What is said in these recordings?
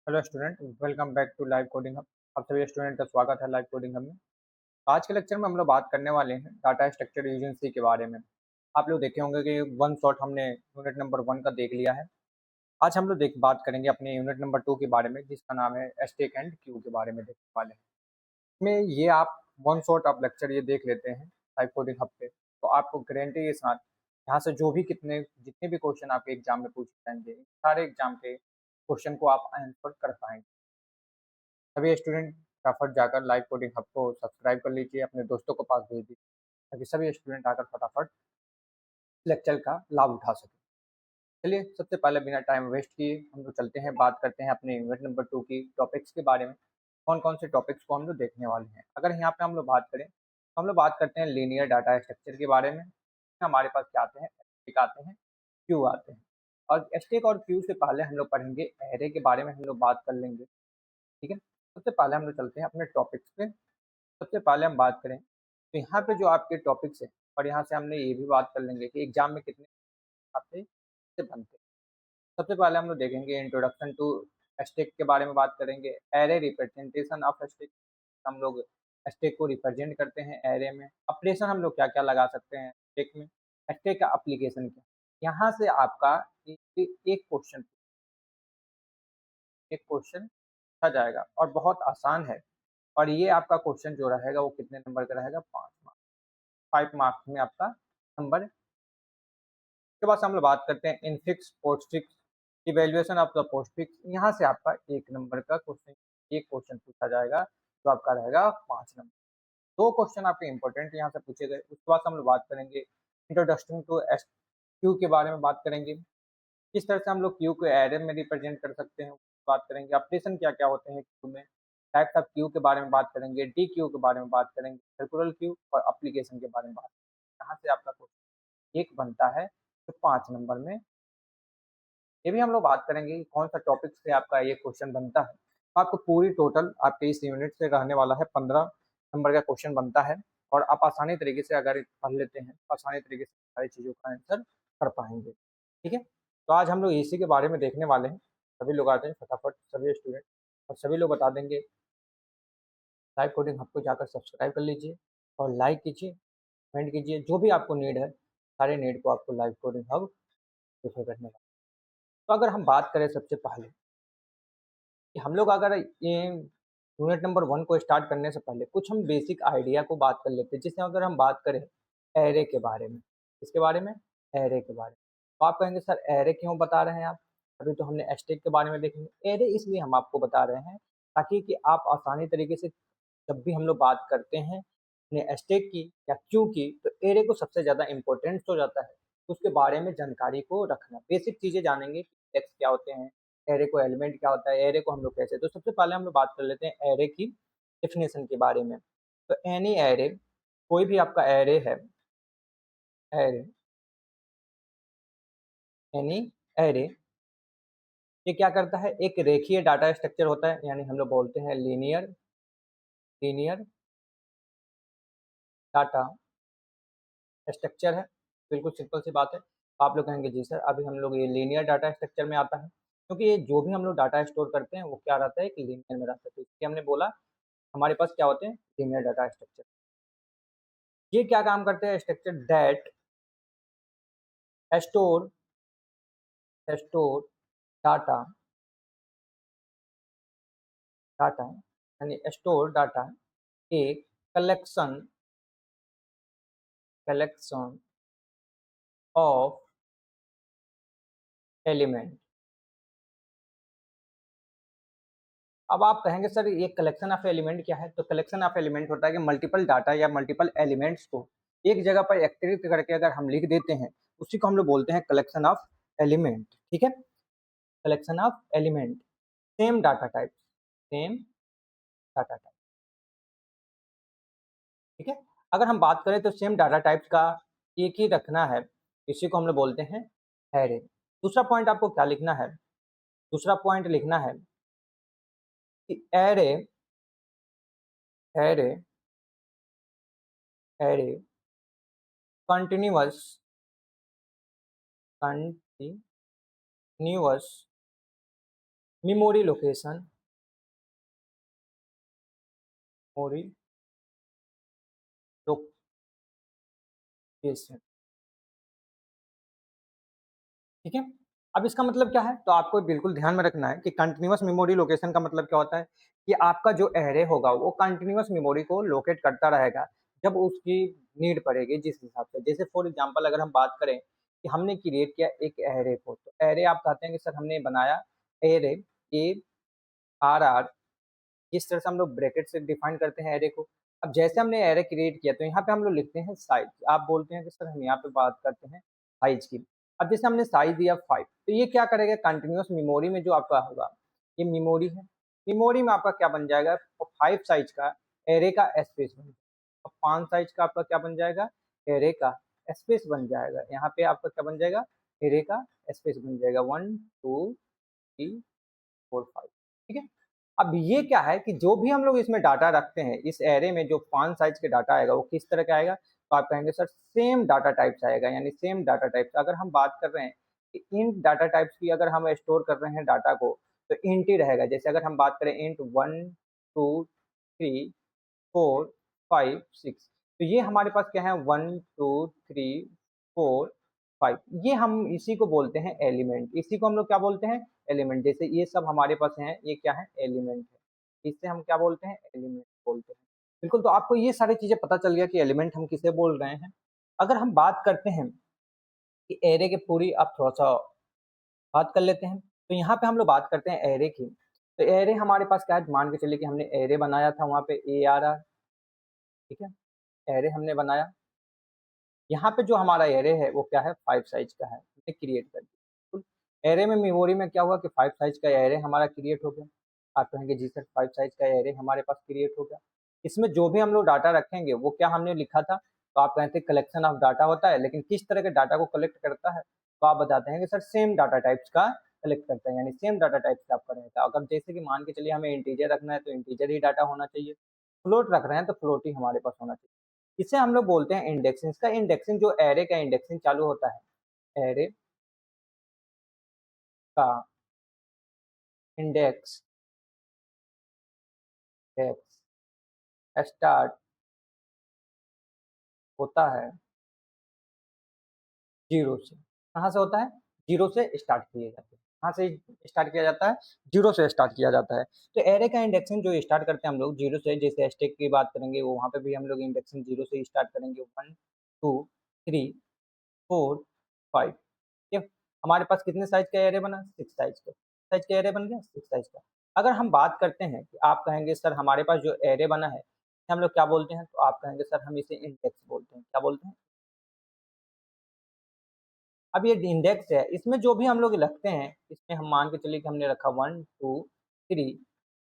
Hello student, welcome back to live coding hub. आप सभी student का स्वागत है लाइव कोडिंग हब में। आज के लेक्चर में हम लोग बात करने वाले हैं डाटा स्ट्रक्चर यूजिंग सी के बारे में। आप लोग देखे होंगे कि वन शॉट हमने यूनिट नंबर 1 का देख लिया है। आज हम लोग बात करेंगे अपने यूनिट नंबर 2 के बारे में, जिसका नाम है स्टैक एंड क्यू के बारे में देखने वाले हैं। इसमें ये आप वन शॉट आप लेक्चर ये देख लेते हैं लाइव कोडिंग हब पे, तो आपको गारंटी के साथ यहाँ से जो भी जितने भी क्वेश्चन आपके एग्जाम में पूछे जाएंगे, सारे एग्जाम के क्वेश्चन को आप आंसर कर पाएंगे। सभी स्टूडेंट फटाफट जाकर लाइव कोडिंग हब को सब्सक्राइब कर लीजिए, अपने दोस्तों को पास भेज दीजिए ताकि सभी स्टूडेंट आकर फटाफट लेक्चर का लाभ उठा सकें। चलिए, सबसे पहले बिना टाइम वेस्ट किए हम लोग चलते हैं, बात करते हैं अपने यूनिट नंबर 2 की टॉपिक्स के बारे में। कौन कौन से टॉपिक्स को हम लोग देखने वाले हैं। अगर यहाँ पे हम लोग बात करें तो हम लोग बात करते हैं लीनियर डाटा स्ट्रक्चर के बारे में। हमारे पास क्या आते हैं, स्टैक आते हैं, क्यू आते हैं। और स्टैक और क्यू से पहले हम लोग पढ़ेंगे एरे के बारे में, हम लोग बात कर लेंगे। ठीक है, सबसे पहले हम लोग चलते हैं अपने टॉपिक्स पे। सबसे पहले हम बात करें तो यहाँ पे जो आपके टॉपिक्स हैं, और यहाँ से हमने ये भी बात कर लेंगे कि एग्जाम में कितने आपसे से बनते हैं। सबसे पहले हम लोग देखेंगे इंट्रोडक्शन टू स्टैक के बारे में बात करेंगे। एरे रिप्रेजेंटेशन ऑफ स्टैक, हम लोग स्टैक को रिप्रेजेंट करते हैं एरे में। ऑपरेशन हम लोग क्या क्या लगा सकते हैं स्टैक में, स्टैक का एप्लीकेशन क्या। यहाँ से आपका एक क्वेश्चन आ जाएगा और बहुत आसान है। और ये आपका क्वेश्चन जो रहेगा वो कितने नंबर का रहेगा, 5 मार्क्स। 5 मार्क्स में आपका नंबर। उसके बाद हम लोग बात करते हैं infix postfix, evaluation of the postfix. यहाँ से आपका 1 नंबर का क्वेश्चन, एक क्वेश्चन पूछा जाएगा जो आपका रहेगा 5 नंबर। दो क्वेश्चन आपके इंपॉर्टेंट यहाँ से पूछे गए। उसके बाद हम लोग बात करेंगे इंट्रोडक्शन टू एस क्यू के बारे में बात करेंगे। किस तरह से हम लोग क्यू को एरे में रिप्रेजेंट कर सकते हैं बात करेंगे। ऑपरेशन क्या क्या होते हैं क्यू में, टाइप्स ऑफ क्यू के बारे में बात करेंगे, डी क्यू के बारे में बात करेंगे, सर्कुलर क्यू और एप्लीकेशन के बारे में बात करेंगे। यहाँ से आपका क्वेश्चन एक बनता है तो 5 नंबर में। ये भी हम लोग बात करेंगे कि कौन सा टॉपिक से आपका ये क्वेश्चन बनता है। तो आपको पूरी टोटल आपके इस यूनिट से रहने वाला है 15 नंबर का क्वेश्चन बनता है। और आप आसानी तरीके से अगर पढ़ लेते हैं तो आसानी तरीके से सारी चीज़ों का आंसर कर पाएंगे। ठीक है, तो आज हम लोग इसी के बारे में देखने वाले हैं। सभी लोग आते हैं फटाफट, सभी स्टूडेंट और सभी लोग बता देंगे। लाइव कोडिंग हब को जाकर सब्सक्राइब कर लीजिए और लाइक कीजिए, कमेंट कीजिए, जो भी आपको नीड है सारे नीड को आपको लाइव कोडिंग हब प्रेफर करने लगा। तो अगर हम बात करें सबसे पहले कि हम लोग अगर ये यूनिट नंबर 1 को स्टार्ट करने से पहले कुछ हम बेसिक आइडिया को बात कर लेते हैं। जैसे अगर हम बात करें एरे के बारे में, इसके बारे में, एरे के बारे में, तो आप कहेंगे सर एरे क्यों बता रहे हैं आप, अभी तो हमने स्टैक के बारे में देखेंगे। एरे इसलिए हम आपको बता रहे हैं ताकि कि आप आसानी तरीके से जब भी हम लोग बात करते हैं अपने स्टैक की या क्यू की, तो एरे को सबसे ज़्यादा इम्पोर्टेंस हो जाता है। तो उसके बारे में जानकारी को रखना, बेसिक चीज़ें जानेंगे, टेक्स्ट क्या होते हैं, एरे को एलिमेंट क्या होता है, एरे को हम लोग कैसे। तो सबसे पहले हम लोग बात कर लेते हैं एरे की डेफिनेशन के बारे में। तो एनी एरे, कोई भी आपका एरे है, एरे, एनी एरे, ये क्या करता है, एक रेखीय डाटा स्ट्रक्चर होता है, यानी हम लोग बोलते हैं लीनियर लीनियर डाटा स्ट्रक्चर है। बिल्कुल सिंपल सी बात है। तो आप लोग कहेंगे जी सर अभी हम लोग ये लीनियर डाटा स्ट्रक्चर में आता है, क्योंकि ये जो भी हम लोग डाटा स्टोर करते हैं वो क्या रहता है, एक लीनियर में रहता है। तो इसलिए हमने बोला हमारे पास क्या होते हैं, लीनियर डाटा स्ट्रक्चर। ये क्या काम करते हैं, structure that store store data data यानी स्टोर डाटा, एक कलेक्शन कलेक्शन ऑफ एलिमेंट। अब आप कहेंगे सर ये कलेक्शन ऑफ एलिमेंट क्या है, तो कलेक्शन ऑफ एलिमेंट होता है कि मल्टीपल डाटा या मल्टीपल एलिमेंट्स को एक जगह पर एकत्रित करके अगर हम लिख देते हैं, उसी को हम लोग बोलते हैं कलेक्शन ऑफ एलिमेंट। ठीक है, collection of element, same data type, same data type. ठीक है, अगर हम बात करें तो सेम डाटा टाइप्स का एक ही रखना है, इसी को हम लोग बोलते हैं एरे। दूसरा पॉइंट आपको क्या लिखना है, दूसरा पॉइंट लिखना है कि array array array continuous continuous memory location, memory location, ठीक है। अब इसका मतलब क्या है? तो आपको बिल्कुल ध्यान में रखना है कि कंटीन्यूअस मेमोरी लोकेशन का मतलब क्या होता है कि आपका जो एरे होगा वो कंटीन्यूअस मेमोरी को लोकेट करता रहेगा जब उसकी नीड पड़ेगी जिस हिसाब से। जैसे फॉर एग्जांपल अगर हम बात करें कि हमने क्रिएट किया एक एरे को, तो एरे आप कहते हैं कि सर हमने बनाया एरे ए आर आर, जिस तरह से हम लोग ब्रैकेट से डिफाइन करते हैं एरे को। अब जैसे हमने एरे क्रिएट किया तो यहाँ पे हम लोग लिखते हैं साइज। आप बोलते हैं कि सर हम यहाँ पे बात करते हैं साइज की। अब जैसे हमने साइज दिया 5, तो ये क्या करेगा कंटिन्यूअस मेमोरी में जो आपका होगा, ये मेमोरी है। मेमोरी में आपका क्या बन जाएगा? 5 साइज का एरे का स्पेस बन जाएगा। 5 साइज का आपका क्या बन जाएगा? एरे का स्पेस बन जाएगा। यहाँ पे आपका क्या बन जाएगा? एरे का स्पेस बन जाएगा 1 2 3 4 5, ठीक है। अब ये क्या है कि जो भी हम लोग इसमें डाटा रखते हैं, इस एरे में जो फॉन्ट साइज के डाटा आएगा वो किस तरह का आएगा? तो आप कहेंगे सर सेम डाटा टाइप्स आएगा, यानी सेम डाटा टाइप्स। अगर हम बात कर रहे हैं कि इंट डाटा टाइप्स की, अगर हम स्टोर कर रहे हैं डाटा को, तो इंट ही रहेगा। जैसे अगर हम बात करें इंट 1 2 3 4 5 6, तो ये हमारे पास क्या है 1 2 3 4 5, ये हम इसी को बोलते हैं एलिमेंट। इसी को हम लोग क्या बोलते हैं? एलिमेंट। जैसे ये सब हमारे पास हैं, ये क्या है? एलिमेंट है। इससे हम क्या बोलते हैं? एलिमेंट बोलते हैं। बिल्कुल, तो आपको ये सारी चीजें पता चल गया कि एलिमेंट हम किसे बोल रहे हैं। अगर हम बात करते हैं कि एरे के पूरी, आप थोड़ा सा बात कर लेते हैं, तो यहाँ पे हम लोग बात करते हैं एरे की। तो एरे हमारे पास क्या है? मान के चलिए कि हमने एरे बनाया था, वहां पे ए आर आर, ठीक है, एरे हमने बनाया। यहाँ पे जो हमारा एरे है वो क्या है? 5 साइज का है, हमने क्रिएट कर दिया। एरे में मेमोरी में क्या हुआ कि 5 साइज का एरे हमारा क्रिएट हो गया। आप कहेंगे जी सर 5 साइज का एरे हमारे पास क्रिएट हो गया, इसमें जो भी हम लोग डाटा रखेंगे वो क्या हमने लिखा था? तो आप कहते हैं कलेक्शन ऑफ डाटा होता है, लेकिन किस तरह के डाटा को कलेक्ट करता है? तो आप बताते हैं कि सर सेम डाटा टाइप्स का कलेक्ट करता है, यानी सेम डाटा टाइप्स का आपका रहता है। अगर जैसे कि मान के चलिए हमें इंटीजर रखना है तो इंटीजर ही डाटा होना चाहिए, फ्लोट रख रहे हैं तो फ्लोट ही हमारे पास होना चाहिए। इसे हम लोग बोलते हैं इंडेक्सिंग। इसका इंडेक्सिंग, जो एरे का इंडेक्सिंग चालू होता है, एरे का इंडेक्स स्टार्ट होता है जीरो से। कहाँ से होता है? जीरो से स्टार्ट किए जाते हैं। कहाँ से स्टार्ट किया जाता है? जीरो से स्टार्ट किया जाता है। तो एरे का इंडेक्सिंग जो स्टार्ट करते हैं हम लोग जीरो से, जैसे स्टैक की बात करेंगे वो वहाँ पे भी हम लोग इंडेक्सिंग जीरो से स्टार्ट करेंगे। 1 2 3 4 5, ये हमारे पास कितने साइज का एरे बना? 6 साइज का। साइज का एरे बन गया 6 साइज का। अगर हम बात करते हैं कि आप कहेंगे सर हमारे पास जो एरे बना है इसे हम लोग क्या बोलते हैं? तो आप कहेंगे सर हम इसे इंडेक्स बोलते हैं। क्या बोलते हैं? अब ये इंडेक्स है, इसमें जो भी हम लोग रखते हैं, इसमें हम मान के चलिए कि हमने रखा 1 2 3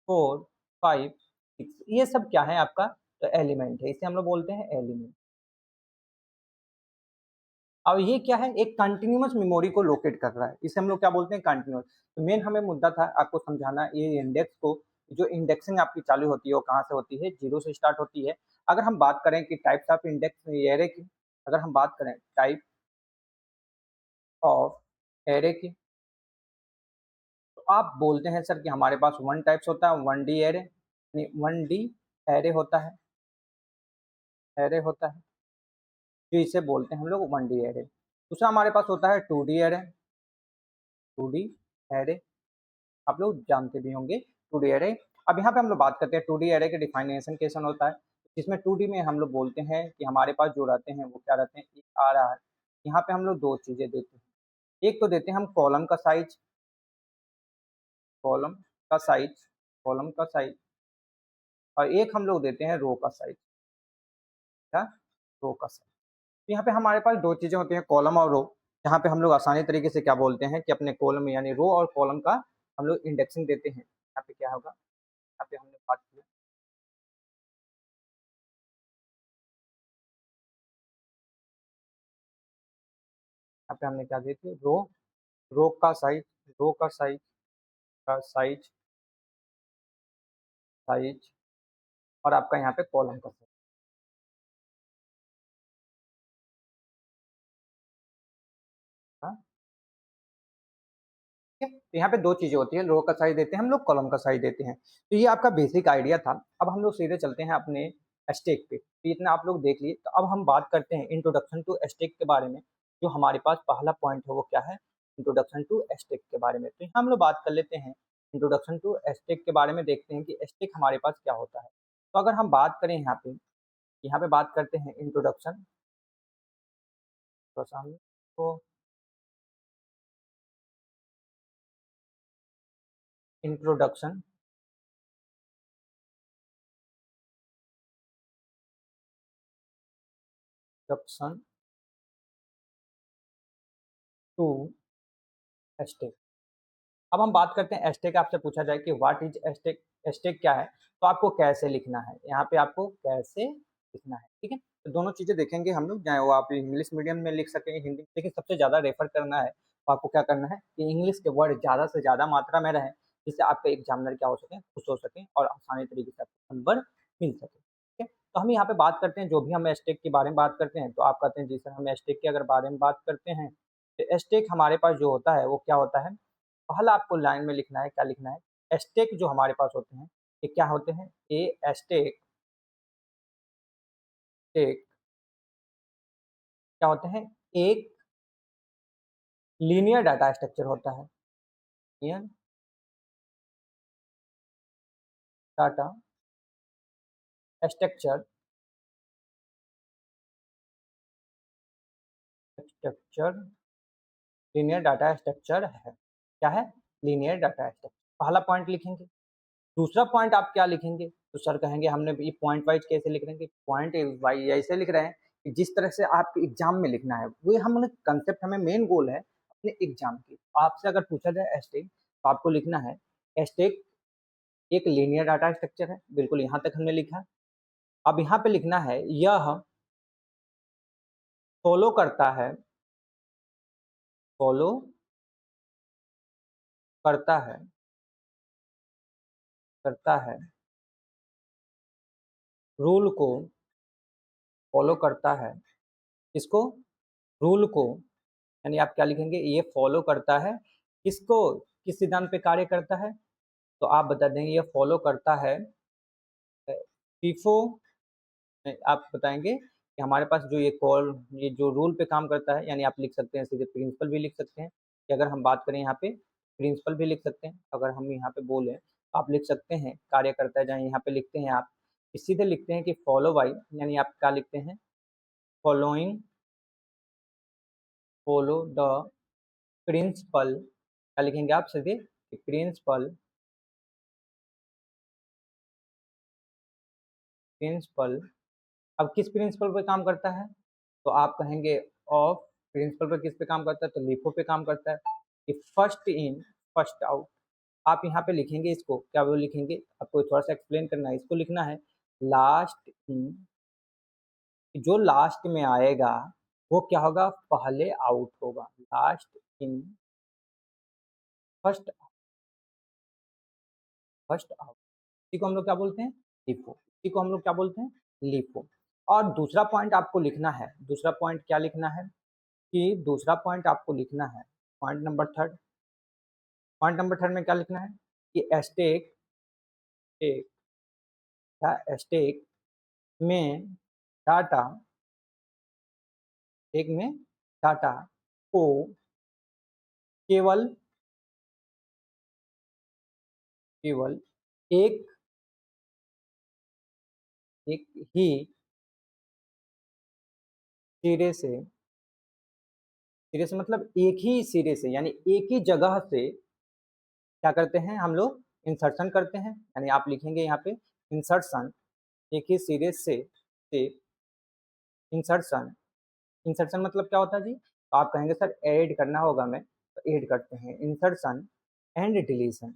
4 5 6, ये सब क्या है आपका? तो एलिमेंट है, इसे हम लोग बोलते हैं एलिमेंट। अब ये क्या है? एक कंटिन्यूअस मेमोरी को लोकेट कर रहा है, इसे हम लोग क्या बोलते हैं? कंटिन्यूअस। तो मेन हमें मुद्दा था आपको समझाना ये इंडेक्स को। जो इंडेक्सिंग आपकी चालू होती है वो कहाँ से होती है? जीरो से स्टार्ट होती है। अगर हम बात करें कि टाइप्स ऑफ इंडेक्स एरे की, अगर हम बात करें टाइप ऑफ एरे की, तो आप बोलते हैं सर कि हमारे पास वन टाइप्स होता है, वन डी एरे, यानी वन डी एरे होता है, एरे होता है, जो इसे बोलते हैं हम लोग वन डी एरे। दूसरा हमारे पास होता है two D array, two D array, आप लोग जानते भी होंगे टू डी एरे। अब यहाँ पे हम लोग बात करते हैं टू डी एरे के डिफाइनेशन कैसे होता है। इसमें टू डी में हम लोग बोलते हैं कि हमारे पास जो रहते हैं वो क्या रहते हैं? एक आ रहा है, यहाँ पे हम लोग दो चीजें देते हैं। एक तो देते हैं हम कॉलम का साइज, कॉलम का साइज, कॉलम का साइज, और एक हम लोग देते हैं रो का साइज। क्या? रो का साइज। तो यहाँ पे हमारे पास दो चीजें होती हैं, कॉलम और रो। यहाँ पे हम लोग आसानी तरीके से क्या बोलते हैं कि अपने कॉलम यानी रो और कॉलम का हम लोग इंडेक्सिंग देते हैं। यहाँ पे क्या होगा? यहाँ पे हमने बात किया, यहाँ पे हमने क्या दिए थे? रो, रो का साइज, रो का साइज, का साइज, साइज, और आपका यहाँ पे कॉलम का साइज। हाँ, ठीक है। तो यहाँ पे दो चीजें होती है, रो का साइज देते हैं हम लोग, कॉलम का साइज देते हैं। तो ये आपका बेसिक आइडिया था। अब हम लोग सीधे चलते हैं अपने एस्टेक पे। तो इतना आप लोग देख लिए। तो अब हम बात करते हैं इंट्रोडक्शन टू एस्टेक के बारे में। जो हमारे पास पहला पॉइंट है वो क्या है, इंट्रोडक्शन टू एस्टेक के बारे में। तो यहाँ हम लोग बात कर लेते हैं इंट्रोडक्शन टू एस्टेक के बारे में, देखते हैं कि एस्टेक हमारे पास क्या होता है। तो अगर हम बात करें यहाँ पे बात करते हैं इंट्रोडक्शन, तो इंट्रोडक्शन इंट्रोडक्शन टू एस्टेक। अब हम बात करते हैं एस्टेक। आपसे पूछा जाए कि व्हाट इज एस्टेक, एस्टेक क्या है, तो आपको कैसे लिखना है, यहाँ पे आपको कैसे लिखना है। ठीक है, तो दोनों चीजें देखेंगे हम लोग, चाहे वो आप इंग्लिश मीडियम में लिख सकें, हिंदी, लेकिन सबसे ज्यादा रेफर करना है तो आपको क्या करना है कि इंग्लिश के वर्ड ज्यादा से ज्यादा मात्रा में रहे, जिससे आपका एग्जामिनर क्या हो सके, खुश हो सके और आसानी तरीके से आपको नंबर मिल सके। ठीक है, तो हम यहाँ पे बात करते हैं, जो भी हम एस्टेक के बारे में बात करते हैं तो आप कहते हैं जी सर हम एस्टेक के अगर बारे में बात करते हैं, तो एस्टेक हमारे पास जो होता है वो क्या होता है, पहला आपको लाइन में लिखना है, क्या लिखना है, एस्टेक जो हमारे पास होते हैं ये क्या होते हैं, ए एस्टेक टेक क्या होते हैं, एक लीनियर डाटा स्ट्रक्चर होता है, linear data structure, structure linear data structure है। क्या है, लीनियर डाटा स्ट्रक्चर, पहला पॉइंट लिखेंगे। दूसरा पॉइंट आप क्या लिखेंगे, तो सर कहेंगे हमने ये पॉइंट वाइज कैसे लिख रहे हैं, पॉइंट वाइज ऐसे लिख रहे हैं कि जिस तरह से आप एग्जाम में लिखना है, वो हमने कंसेप्ट, हमें मेन गोल है अपने एग्जाम की। आपसे अगर पूछा जाए एस्टेक, तो आपको लिखना है एस्टेक एक लीनियर डाटा स्ट्रक्चर है, बिल्कुल यहाँ तक हमने लिखा। अब यहाँ पे लिखना है यह फॉलो करता है, फॉलो करता है, करता है रूल को, फॉलो करता है इसको, रूल को, यानी आप क्या लिखेंगे, ये फॉलो करता है किसको, किस सिद्धांत पे कार्य करता है, तो आप बता देंगे ये फॉलो करता है फीफो, आप बताएंगे कि हमारे पास जो ये कॉल, ये जो रूल पे काम करता है, यानी आप लिख सकते हैं सीधे प्रिंसिपल भी लिख सकते हैं, कि अगर हम बात करें यहाँ पे प्रिंसिपल भी लिख सकते हैं, अगर हम यहाँ पे बोले तो आप लिख सकते हैं कार्य करता है, जहाँ यहाँ पे लिखते हैं आप सीधे लिखते हैं कि फॉलो बाई, यानी आप क्या लिखते हैं, फॉलोइंग, फॉलो द प्रिंसिपल, क्या लिखेंगे आप सीधे, प्रिंसिपल, प्रिंसिपल। अब किस प्रिंसिपल पे काम करता है, तो आप कहेंगे ऑफ, प्रिंसिपल पे किस पे काम करता है, तो लिफो पे काम करता है, कि फर्स्ट इन फर्स्ट आउट। आप यहाँ पे लिखेंगे इसको, क्या वो लिखेंगे, आपको थोड़ा सा एक्सप्लेन करना है, इसको लिखना है लास्ट इन, जो लास्ट में आएगा वो क्या होगा, पहले आउट होगा, last in first, first out, इसी को हम लोग क्या बोलते हैं, लिफो, इसी को हम लोग क्या बोलते हैं, लिफो। और दूसरा पॉइंट आपको लिखना है, दूसरा पॉइंट क्या लिखना है, कि दूसरा पॉइंट आपको लिखना है, point number third, point number third में क्या लिखना है, कि एस्टेक, एक क्या, एस्टेक में डाटा, एक में डाटा को केवल, केवल एक, एक ही सिरे से, सिरे से मतलब एक ही सिरे से, यानी एक ही जगह से क्या करते हैं हम लोग, इंसर्शन करते हैं, यानी आप लिखेंगे यहाँ पे इंसर्शन, एक ही सिरे से इंसर्शन, इंसर्शन मतलब क्या होता है जी, तो आप कहेंगे सर ऐड करना होगा, मैं तो ऐड करते हैं insertion and deletion,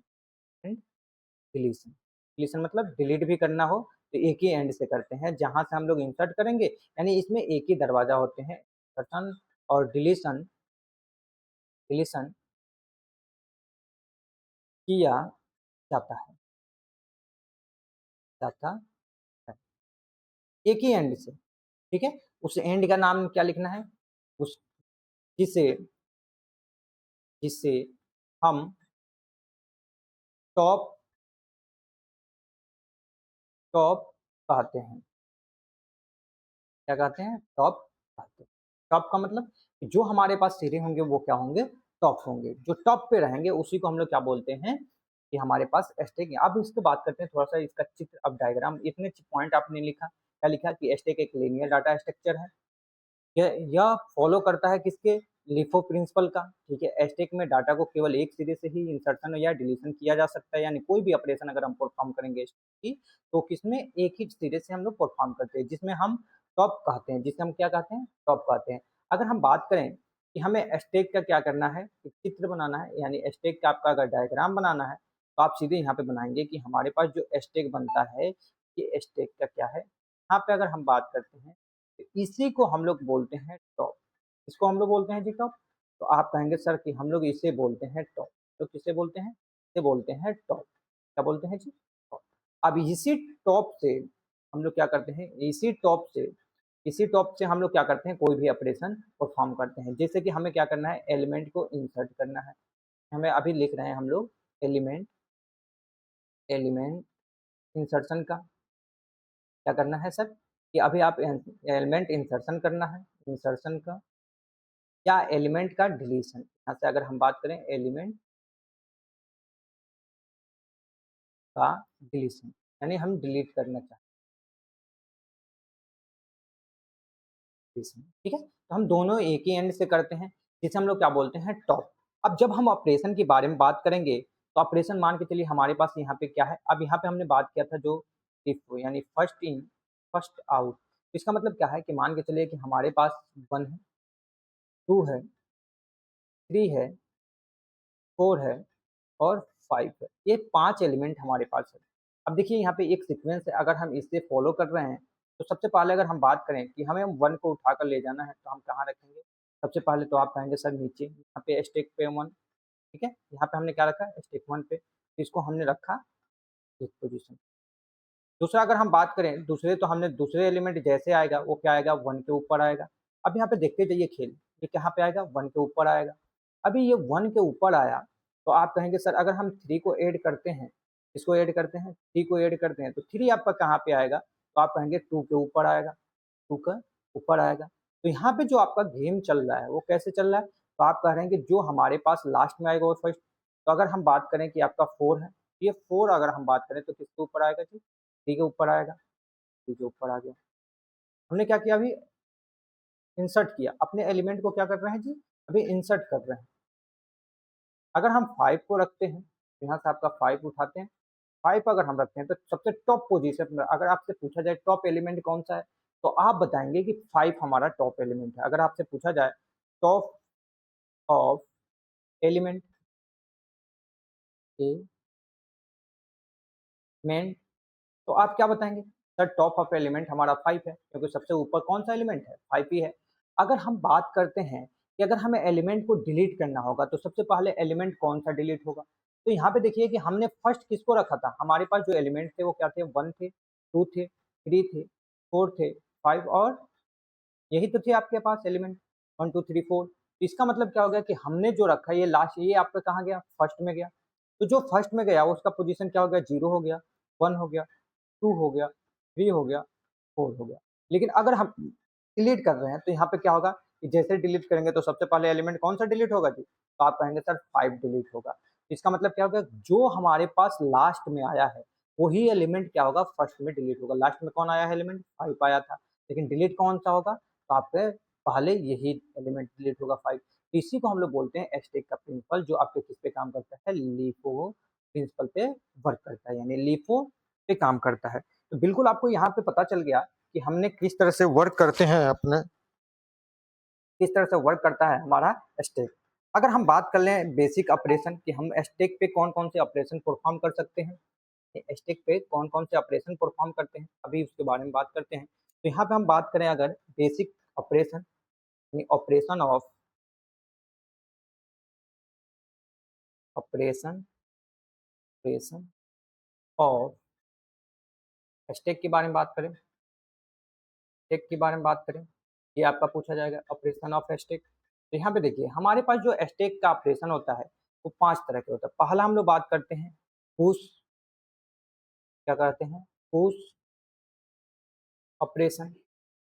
and deletion, deletion मतलब डिलीट भी करना हो तो एक ही एंड से करते हैं, जहां से हम लोग इंसर्ट करेंगे, यानी इसमें एक ही दरवाजा होते हैं, इंसर्शन और डिलीशन, डिलीशन किया जाता है, जाता है एक ही एंड से। ठीक है, उस एंड का नाम क्या लिखना है, उस जिसे, जिससे हम टॉप टॉप कहते हैं। क्या कहते हैं? टॉप कहते हैं। टॉप का मतलब कि जो हमारे पास सिरे होंगे वो क्या होंगे? टॉप होंगे। जो टॉप पे रहेंगे उसी को हम लोग क्या बोलते हैं कि हमारे पास एस्टेक है। अब इसको बात करते हैं थोड़ा-सा इसका चित्र, अब डायग्राम, इतने पॉइंट आपने लिखा। क्या लिखा कि एस्टेक एक लीनियर डाटा स्ट्रक्चर है। यह फॉलो करता है किसके? लिफो प्रिंसिपल का, ठीक है। एस्टेक में डाटा को केवल एक सिरे से ही इंसर्शन या डिलीशन किया जा सकता है, यानी कोई भी ऑपरेशन अगर हम परफॉर्म करेंगे एस्टेक की, तो किसमें? एक ही सिरे से हम लोग परफॉर्म करते हैं, जिसमें हम टॉप कहते हैं, जिसे हम क्या कहते हैं? टॉप कहते हैं। अगर हम बात करें कि हमें एस्टेक का क्या करना है, एक चित्र बनाना है, यानी एस्टेक का आपका अगर डायग्राम बनाना है, तो आप सीधे यहाँ पे बनाएंगे कि हमारे पास जो एस्टेक बनता है, ये एस्टेक का क्या है? यहाँ पे अगर हम बात करते हैं, तो इसी को हम लोग बोलते हैं टॉप। इसको हम लोग बोलते हैं जी टॉप। तो आप कहेंगे सर कि हम लोग इसे बोलते हैं टॉप। तो किसे बोलते हैं? इसे बोलते हैं टॉप। क्या बोलते हैं जी? टॉप। अब इसी टॉप से हम लोग क्या करते हैं? इसी टॉप से हम लोग क्या करते हैं? कोई भी ऑपरेशन परफॉर्म करते हैं। जैसे कि हमें क्या करना है? एलिमेंट को इंसर्ट करना है। हमें अभी लिख रहे हैं हम लोग एलिमेंट एलिमेंट इंसर्शन का क्या करना है सर? कि अभी आप एलिमेंट इंसर्शन करना है, इंसर्शन का या एलिमेंट का डिलीशन। यहाँ से अगर हम बात करें एलिमेंट का डिलीशन, यानी हम डिलीट करना चाहते हैं, ठीक है। तो हम दोनों एक ही एंड से करते हैं, जिसे हम लोग क्या बोलते हैं? टॉप। अब जब हम ऑपरेशन के बारे में बात करेंगे, तो ऑपरेशन मान के चलिए हमारे पास यहाँ पे क्या है? अब यहाँ पे हमने बात किया था जो इफ, यानी फर्स्ट इन फर्स्ट आउट। इसका मतलब क्या है कि मान के चलिए कि हमारे पास 1 है, 2 है, 3 है, 4 है और 5 है। ये 5 एलिमेंट हमारे पास है। अब देखिए यहाँ पे एक सीक्वेंस है, अगर हम इसे फॉलो कर रहे हैं, तो सबसे पहले अगर हम बात करें कि हमें 1 को उठाकर ले जाना है, तो हम कहाँ रखेंगे? सबसे पहले तो आप कहेंगे सर नीचे, यहाँ पे स्टैक पे 1, ठीक है? यहाँ पे हमने क्या रखा? स्टैक 1 पे, तो इसको हमने रखा एक पोज़ीशन। दूसरा अगर हम बात करें, दूसरे तो हमने दूसरे एलिमेंट जैसे आएगा, वो क्या आएगा? 1 के ऊपर आएगा। अब यहाँ पे देखते जाइए खेल, ये कहाँ पे आएगा? 1 के ऊपर आएगा। अभी ये 1 के ऊपर आया, तो आप कहेंगे सर अगर हम 3 को ऐड करते हैं, इसको ऐड करते हैं, 3 को ऐड करते हैं, तो 3 आपका कहाँ पे आएगा? तो आप कहेंगे 2 के ऊपर आएगा, 2 का ऊपर आएगा। तो यहाँ पे जो आपका गेम चल रहा है, वो कैसे चल रहा है? तो आप कह रहे हैं कि जो हमारे पास लास्ट में आएगा वो फर्स्ट। तो अगर हम बात करें कि आपका 4 है, ये 4 अगर हम बात करें तो किसके ऊपर आएगा जी? 3 के ऊपर आएगा, 3 के ऊपर आ गया। हमने क्या किया अभी? इंसर्ट किया। अपने एलिमेंट को क्या कर रहे हैं जी? अभी इंसर्ट कर रहे हैं। अगर हम 5 को रखते हैं, तो यहाँ से आपका 5 उठाते हैं। 5 अगर हम रखते हैं तो सबसे टॉप पोज़ीशन में अगर आपसे पूछा जाए टॉप एलिमेंट कौन-सा है, तो आप बताएँगे कि 5 हमारा टॉप एलिमेंट है। अगर आपसे पूछा जाए टॉप ऑफ एलिमेंट एलिमेंट, तो आप क्या बताएँगे? सर टॉप ऑफ एलिमेंट हमारा 5 है, क्योंकि सबसे ऊपर कौन-सा एलिमेंट है? 5 ही है। अगर हम बात करते हैं कि अगर हमें एलिमेंट को डिलीट करना होगा, तो सबसे पहले एलिमेंट कौन-सा डिलीट होगा? तो यहाँ पे देखिए कि हमने फर्स्ट किसको रखा था? हमारे पास जो एलिमेंट थे वो क्या थे? 1 थे, 2 थे, 3 थे, 4 थे, 5 और यही तो थे आपके पास एलिमेंट 1, 2, 3, 4। तो इसका मतलब क्या हो गया कि हमने जो रखा ये लास्ट, ये आपका कहाँ गया? फर्स्ट में गया। तो जो फर्स्ट में गया उसका पोज़ीशन क्या हो गया? 0 हो गया, 1 हो गया, 2 हो गया, 3 हो गया, 4 हो गया। लेकिन अगर हम डिलीट कर रहे हैं, तो यहाँ पे क्या होगा कि जैसे डिलीट करेंगे तो सबसे पहले एलिमेंट कौन-सा डिलीट होगा जी? तो आप कहेंगे सर 5 डिलीट होगा। इसका मतलब क्या होगा? जो हमारे पास लास्ट में आया है, वही एलिमेंट क्या होगा? फर्स्ट में डिलीट होगा। लास्ट में कौन आया है एलिमेंट? 5 आया था। लेकिन डिलीट कौन-सा होगा? तो आपके पहले यही एलिमेंट डिलीट होगा 5। इसी को हम लोग बोलते हैं एस्टेक का प्रिंसिपल, जो आपके किस पे काम करता है? लिफो प्रिंसिपल पे वर्क करता है, यानी लिफो पे काम करता है। तो बिल्कुल आपको यहाँ पे पता चल गया कि हमने किस तरह से वर्क करते हैं अपने, किस तरह से वर्क करता है हमारा स्टैक। अगर हम बात कर लें बेसिक ऑपरेशन कि हम स्टैक पे कौन-कौन से ऑपरेशन परफॉर्म कर सकते हैं, स्टैक पे कौन-कौन से ऑपरेशन परफॉर्म करते हैं, अभी उसके बारे में बात करते हैं। तो यहाँ पे हम बात करें अगर बेसिक ऑपरेशन, यानी ऑपरेशन ऑपरेशन ऑफ स्टैक के बारे में बात करें, स्टैक के बारे में बात करें, ये आपका पूछा जाएगा ऑपरेशन ऑफ स्टैक। तो यहाँ पे देखिए हमारे पास जो स्टैक का ऑपरेशन होता है, वो 5 तरह के होते हैं। पहला हम लोग बात करते हैं पुश, क्या करते हैं? Push operation.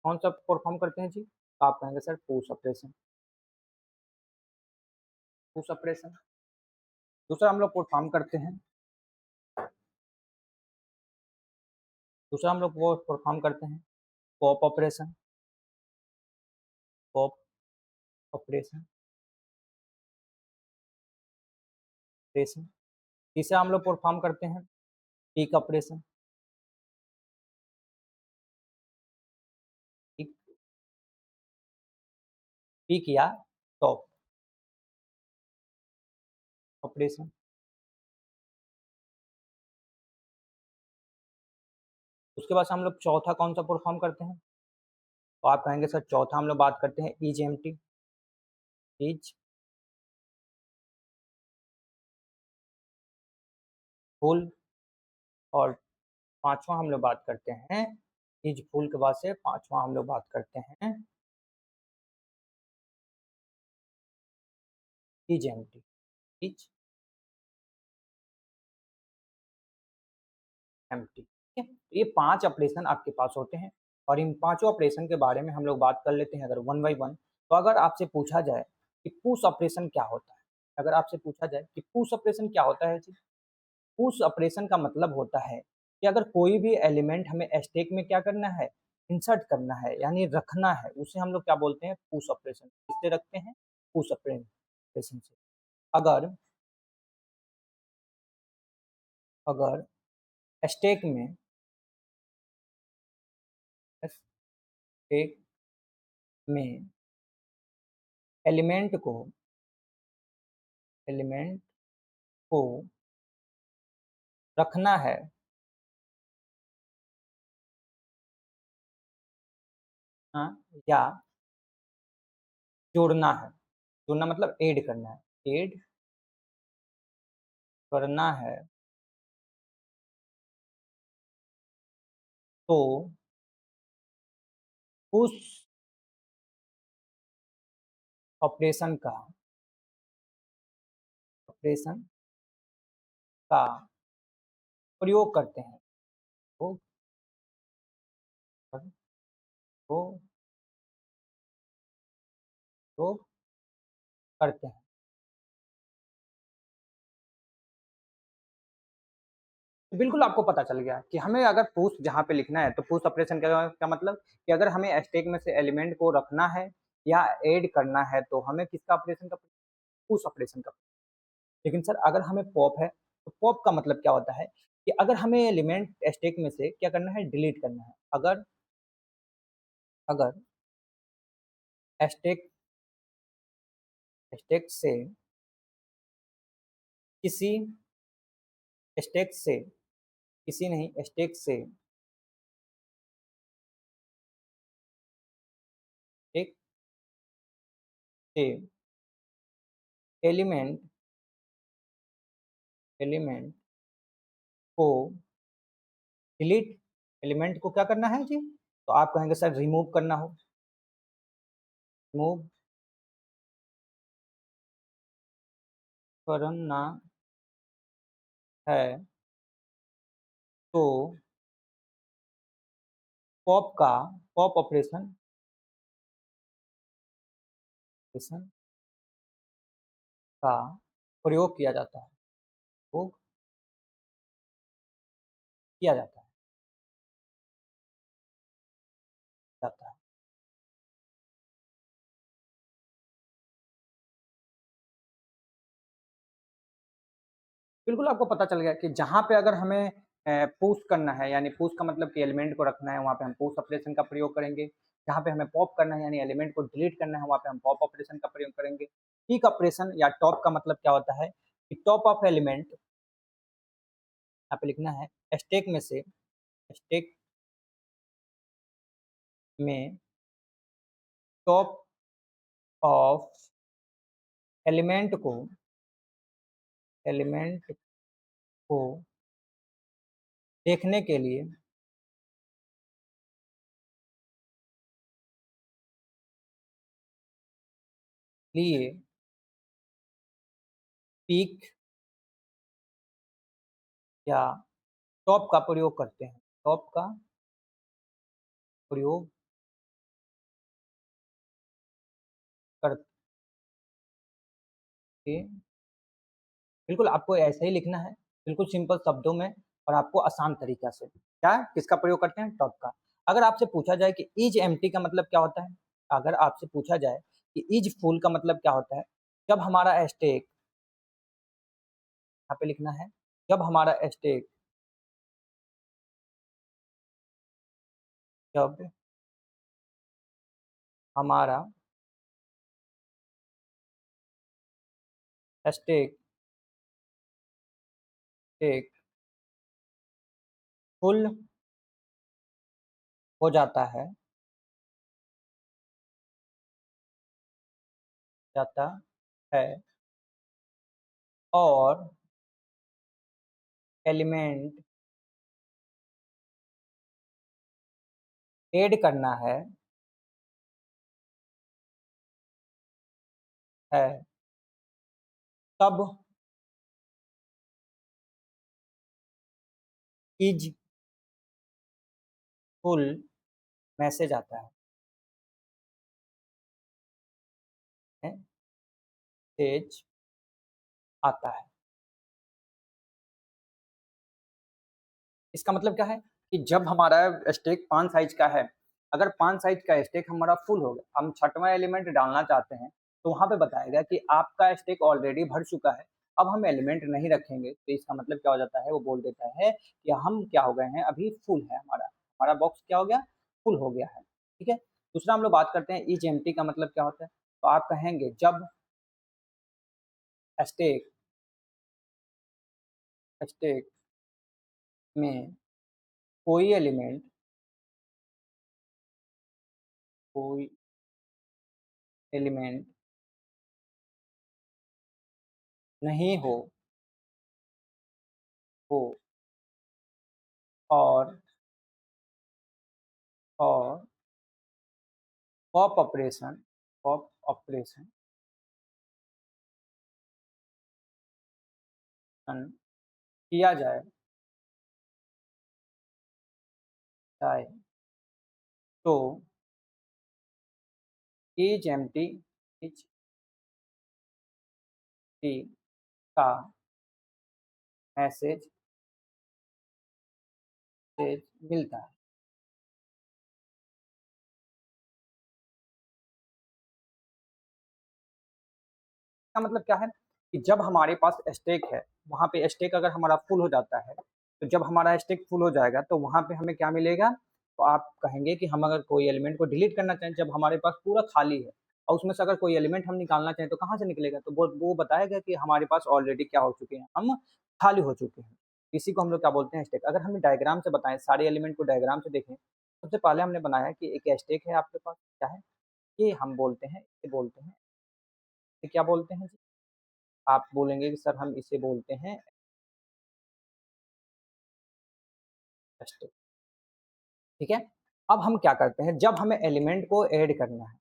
कौन-सा परफ़ॉर्म करते हैं जी? तो आप कहेंगे sir push operation, push operation. दूसरा हम लोग परफ़ॉर्म करते हैं, दूसरा हम लोग वो परफ़ॉर्म करते हैं pop operation, pop operation, operation. तीसरा हम लोग परफ़ॉर्म करते हैं पीक ऑपरेशन, पीक, पीक या टॉप ऑपरेशन। उसके बाद से हम लोग चौथा कौन-सा परफ़ॉर्म करते हैं? तो आप कहेंगे सर चौथा हम लोग बात करते हैं ईज़-एम्प्टी, ईज़ फुल। और पाँचवाँ हम लोग बात करते हैं ईज़ फुल के बाद से पाँचवाँ हम लोग बात करते हैं ईज़-एम्प्टी, ईज़ एम्प्टी, ठीक है? ये 5 ऑपरेशन आपके पास होते हैं और इन पाँचों ऑपरेशन के बारे में हम लोग बात कर लेते हैं अगर वन बाय वन। तो अगर आपसे पूछा जाए कि पुश ऑपरेशन क्या होता है? अगर आपसे पूछा जाए कि पुश ऑपरेशन क्या होता है जी? पुश ऑपरेशन का मतलब होता है कि अगर कोई भी एलिमेंट हमें स्टैक में क्या करना है? इंसर्ट करना है यानी रखना है, उसे हम लोग क्या बोलते हैं? Push operation. किससे रखते हैं? पुश ऑपरेशन से। अगर अगर स्टैक में स्टैक में एलिमेंट को एलिमेंट को रखना है, हाँ, या जोड़ना है। जोड़ना मतलब ऐड करना है, ऐड करना है, तो उस ऑपरेशन का ऑपरेशन का प्रयोग करते हैं। तो तो तो करते हैं। तो बिल्कुल आपको पता चल गया कि हमें अगर पुश जहाँ पे लिखना है, तो पुश ऑपरेशन का मतलब कि अगर हमें स्टैक में से एलिमेंट को रखना है या ऐड करना है, तो हमें किसका ऑपरेशन का? पुश ऑपरेशन का। लेकिन सर अगर हमें पॉप है, तो पॉप का मतलब क्या होता है कि अगर हमें एलिमेंट स्टैक में से क्या करना है? डिलीट करना है। अगर अगर स्टैक स्टैक से किसी स्टैक से किसी नहीं स्टैक एक से एलिमेंट एलिमेंट को डिलीट एलिमेंट को क्या करना है जी? तो आप कहेंगे सर रिमूव करना हो, रिमूव करना है, तो पॉप का पॉप ऑपरेशन का प्रयोग किया जाता है, वो किया जाता है। बिल्कुल आपको पता चल गया कि जहाँ पे अगर हमें पुश करना है यानी पुश का मतलब कि एलिमेंट को रखना है, वहाँ पे हम पुश ऑपरेशन का प्रयोग करेंगे। जहाँ पे हमें पॉप करना है यानी एलिमेंट को डिलीट करना है, वहाँ पे हम पॉप ऑपरेशन का प्रयोग करेंगे। पीक ऑपरेशन या टॉप का मतलब क्या होता है कि टॉप ऑफ एलिमेंट यहाँ पे लिखना है स्टैक में टॉप ऑफ एलिमेंट को एलिमेंट को देखने के लिए पीक या टॉप का प्रयोग करते हैं, टॉप का प्रयोग करके बिल्कुल आपको ऐसे ही लिखना है, बिल्कुल सिंपल शब्दों में और आपको आसान तरीका से। क्या? किसका प्रयोग करते हैं? टॉप का। अगर आपसे पूछा जाए कि इज़ एम्प्टी का मतलब क्या होता है? अगर आपसे पूछा जाए कि इज़ फुल का मतलब क्या होता है? जब हमारा स्टैक यहाँ पे लिखना है, जब हमारा स्टैक जब हमारा स्टैक स्टैक फुल हो जाता है और एलिमेंट ऐड करना है, तब इज़ फुल मैसेज आता है, मैसेज आता है। इसका मतलब क्या है कि जब हमारा स्टैक 5 साइज़ का है, अगर 5 साइज़ का स्टैक हमारा फुल हो गया, हम 6वाँ एलिमेंट डालना चाहते हैं, तो वहाँ पे बताएगा कि आपका स्टैक ऑलरेडी भर चुका है, अब हम एलिमेंट नहीं रखेंगे। तो इसका मतलब क्या हो जाता है, वो बोल देता है कि हम क्या हो गए हैं, अभी फुल है हमारा बॉक्स क्या हो गया, फुल हो गया है। ठीक है? दूसरा हम लोग बात करते हैं इज़ एम्प्टी का मतलब क्या होता है? तो आप कहेंगे जब स्टैक स्टैक में कोई एलिमेंट कोई एलिमेंट नहीं हो और और पॉप ऑपरेशन किया जाए तो इज एम्प्टी इज टी का मैसेज मिलता है। इसका मतलब क्या है कि जब हमारे पास स्टैक है, वहाँ पे स्टैक अगर हमारा फुल हो जाता है, तो जब हमारा स्टैक फुल हो जाएगा तो वहाँ पे हमें क्या मिलेगा? तो आप कहेंगे कि हम अगर कोई एलिमेंट को डिलीट करना चाहें, जब हमारे पास पूरा खाली है और उसमें से अगर कोई एलिमेंट हम निकालना चाहें तो कहाँ से निकलेगा? तो वो बताएगा कि हमारे पास ऑलरेडी क्या हो चुके हैं, हम खाली हो चुके हैं। इसी को हम लोग क्या बोलते हैं? स्टैक। अगर हमें डायग्राम से बताएँ, सारे एलिमेंट को डायग्राम से देखें, सबसे पहले हमने बनाया कि एक स्टैक है आपके पास, क्या है? ये हम बोलते हैं, इसे बोलते हैं, ये क्या बोलते हैं? आप बोलेंगे कि सर हम इसे बोलते हैं स्टैक। ठीक है? अब हम क्या करते हैं, जब हमें एलिमेंट को ऐड करना है,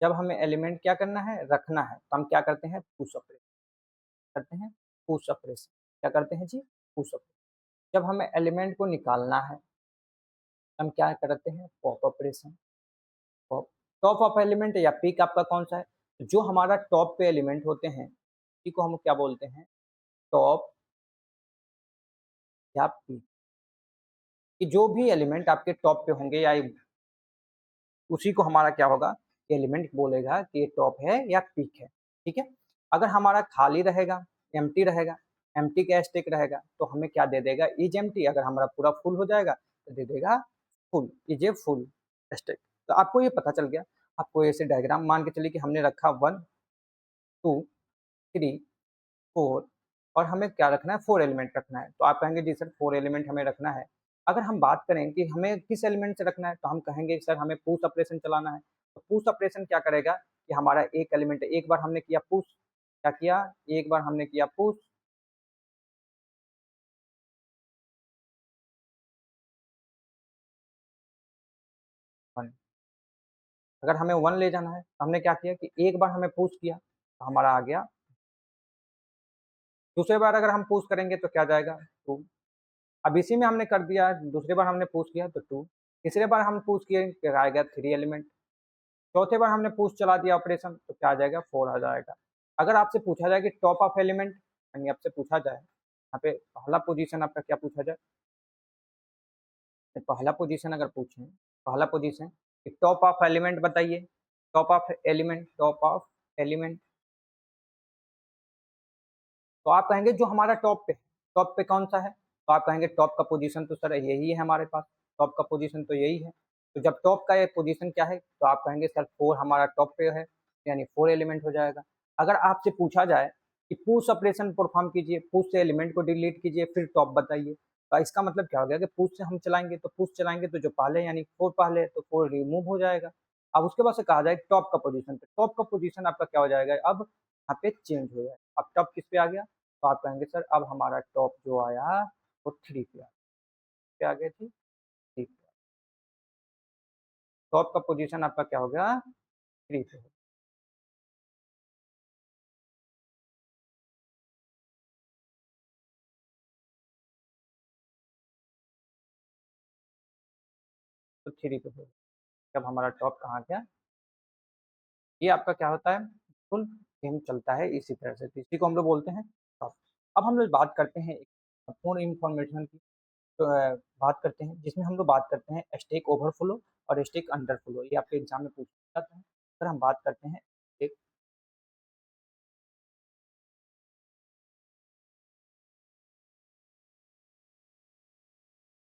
जब हमें एलिमेंट क्या करना है, रखना है, तो हम क्या करते हैं? पुश ऑपरेशन करते हैं, पुश ऑपरेशन। क्या करते हैं जी? Push operation. जब हमें एलिमेंट को निकालना है, हम क्या करते हैं? Pop operation. Pop top of element या पीक आपका कौन-सा है? जो हमारा टॉप पे एलिमेंट होते हैं, उसी को हम क्या बोलते हैं? टॉप या पीक। कि जो भी एलिमेंट आपके टॉप पे होंगे या उसी को हमारा क्या होगा, एलिमेंट बोलेगा कि ये टॉप है या पीक है। ठीक है? अगर हमारा खाली रहेगा, एम्प्टी का स्टैक रहेगा, तो हमें क्या दे देगा? Is empty. अगर हमारा पूरा फुल हो जाएगा तो दे देगा full, is a full stack. तो आपको ये पता चल गया। आपको ऐसे डायग्राम मान के चलिए कि हमने रखा 1 2 3 4 और हमें क्या रखना है? 4 एलिमेंट रखना है। तो आप कहेंगे जी सर 4 एलिमेंट हमें रखना है। अगर हम बात करें कि हमें किस एलिमेंट से रखना है, तो हम कहेंगे सर हमें पुश ऑपरेशन चलाना है। तो पुश ऑपरेशन क्या करेगा कि हमारा एक एलिमेंट, एक बार हमने किया पुश, क्या किया? एक बार हमने किया पुश, 1। अगर हमें 1 ले जाना है, तो हमने क्या किया कि एक बार हमें पुश किया, तो हमारा आ गया दूसरे बार अगर हम पुश करेंगे तो क्या जाएगा 2। अब इसी में हमने कर दिया, दूसरी बार हमने पुश किया तो 2, तीसरे बार हम पुश किए फिर आएगा 3 एलिमेंट, चौथे बार हमने पुश चला दिया ऑपरेशन तो क्या आ जाएगा 4 आ जाएगा। अगर आपसे पूछा जाए कि टॉप ऑफ एलिमेंट, यानी आपसे पूछा जाए यहाँ पे पहला पोजीशन आपका क्या पूछा जाए, तो पहला पोजीशन अगर पूछें, पहला पोजीशन कि टॉप ऑफ एलिमेंट बताइए, top of element, top of element, तो आप कहेंगे जो हमारा टॉप पे है, टॉप पे कौन सा है, तो आप कहेंगे टॉप का पोजीशन तो सर यही है हमारे पास, टॉप का पोजीशन तो यही है। तो जब टॉप का ये पोजीशन क्या है तो आप कहेंगे सर 4 हमारा टॉप पे है, यानी 4 एलिमेंट हो जाएगा। अगर आपसे पूछा जाए कि पुश ऑपरेशन परफॉर्म कीजिए, पुश से एलिमेंट को डिलीट कीजिए फिर टॉप बताइए, तो इसका मतलब क्या हो गया कि पुश से हम चलाएंगे, तो पुश चलाएंगे तो जो पहले यानी 4 पहले है तो 4 रिमूव हो जाएगा। अब उसके बाद से कहा जाए टॉप का पोजीशन, तो टॉप का पोजीशन आपका क्या हो जाएगा, अब यहाँ पे चेंज हो जाएगा। अब टॉप किस पे आ गया, तो आप कहेंगे सर अब हमारा टॉप जो आया वो 3 पे आ गया, क्या आ गया जी 3 पे। टॉप का पोजीशन आपका क्या हो गया 3 पे, तो 3 पे हो गया। जब हमारा टॉप कहाँ गया, ये आपका क्या होता है फुल गेम चलता है इसी तरह से, तो इसी को हम लोग बोलते हैं टॉप। अब हम लोग बात करते हैं एक महत्वपूर्ण इंफॉर्मेशन की, तो बात करते हैं जिसमें हम लोग बात करते हैं स्टैक ओवरफ्लो और स्टैक अंडरफ्लो, ये आपके एग्जाम में पूछा जाता है। अगर हम बात करते हैं एक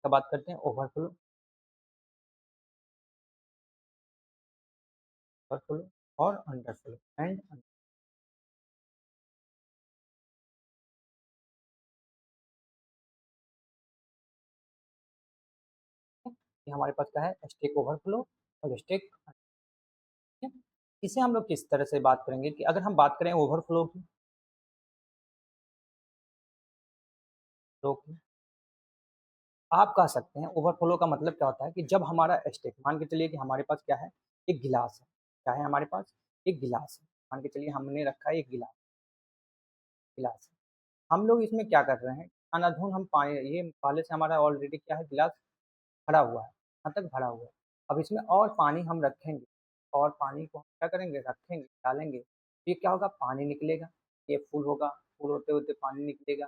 का बात करते हैं ओवरफ्लो, ओवरफ्लो और अंडरफ्लो एंड ये हमारे पास क्या है स्टैक ओवरफ्लो और स्टैक, इसे हम लोग किस तरह से बात करेंगे कि अगर हम बात करें ओवरफ्लो की, तो आप कह सकते हैं ओवरफ्लो का मतलब क्या होता है कि जब हमारा स्टेक, मान के चलिए कि हमारे पास क्या है एक गिलास है, क्या है हमारे पास एक गिलास है, मान के चलिए हमने रखा है एक गिलास, गिलास है। हम लोग इसमें क्या कर रहे हैं, अनाधुन हम पानी, ये पहले से हमारा ऑलरेडी क्या है गिलास भरा हुआ है, यहाँ तक भरा हुआ है। अब इसमें और पानी हम रखेंगे, और पानी को हम क्या करेंगे रखेंगे डालेंगे, तो ये क्या होगा पानी निकलेगा, ये फुल होगा, फुल होते होते पानी निकलेगा।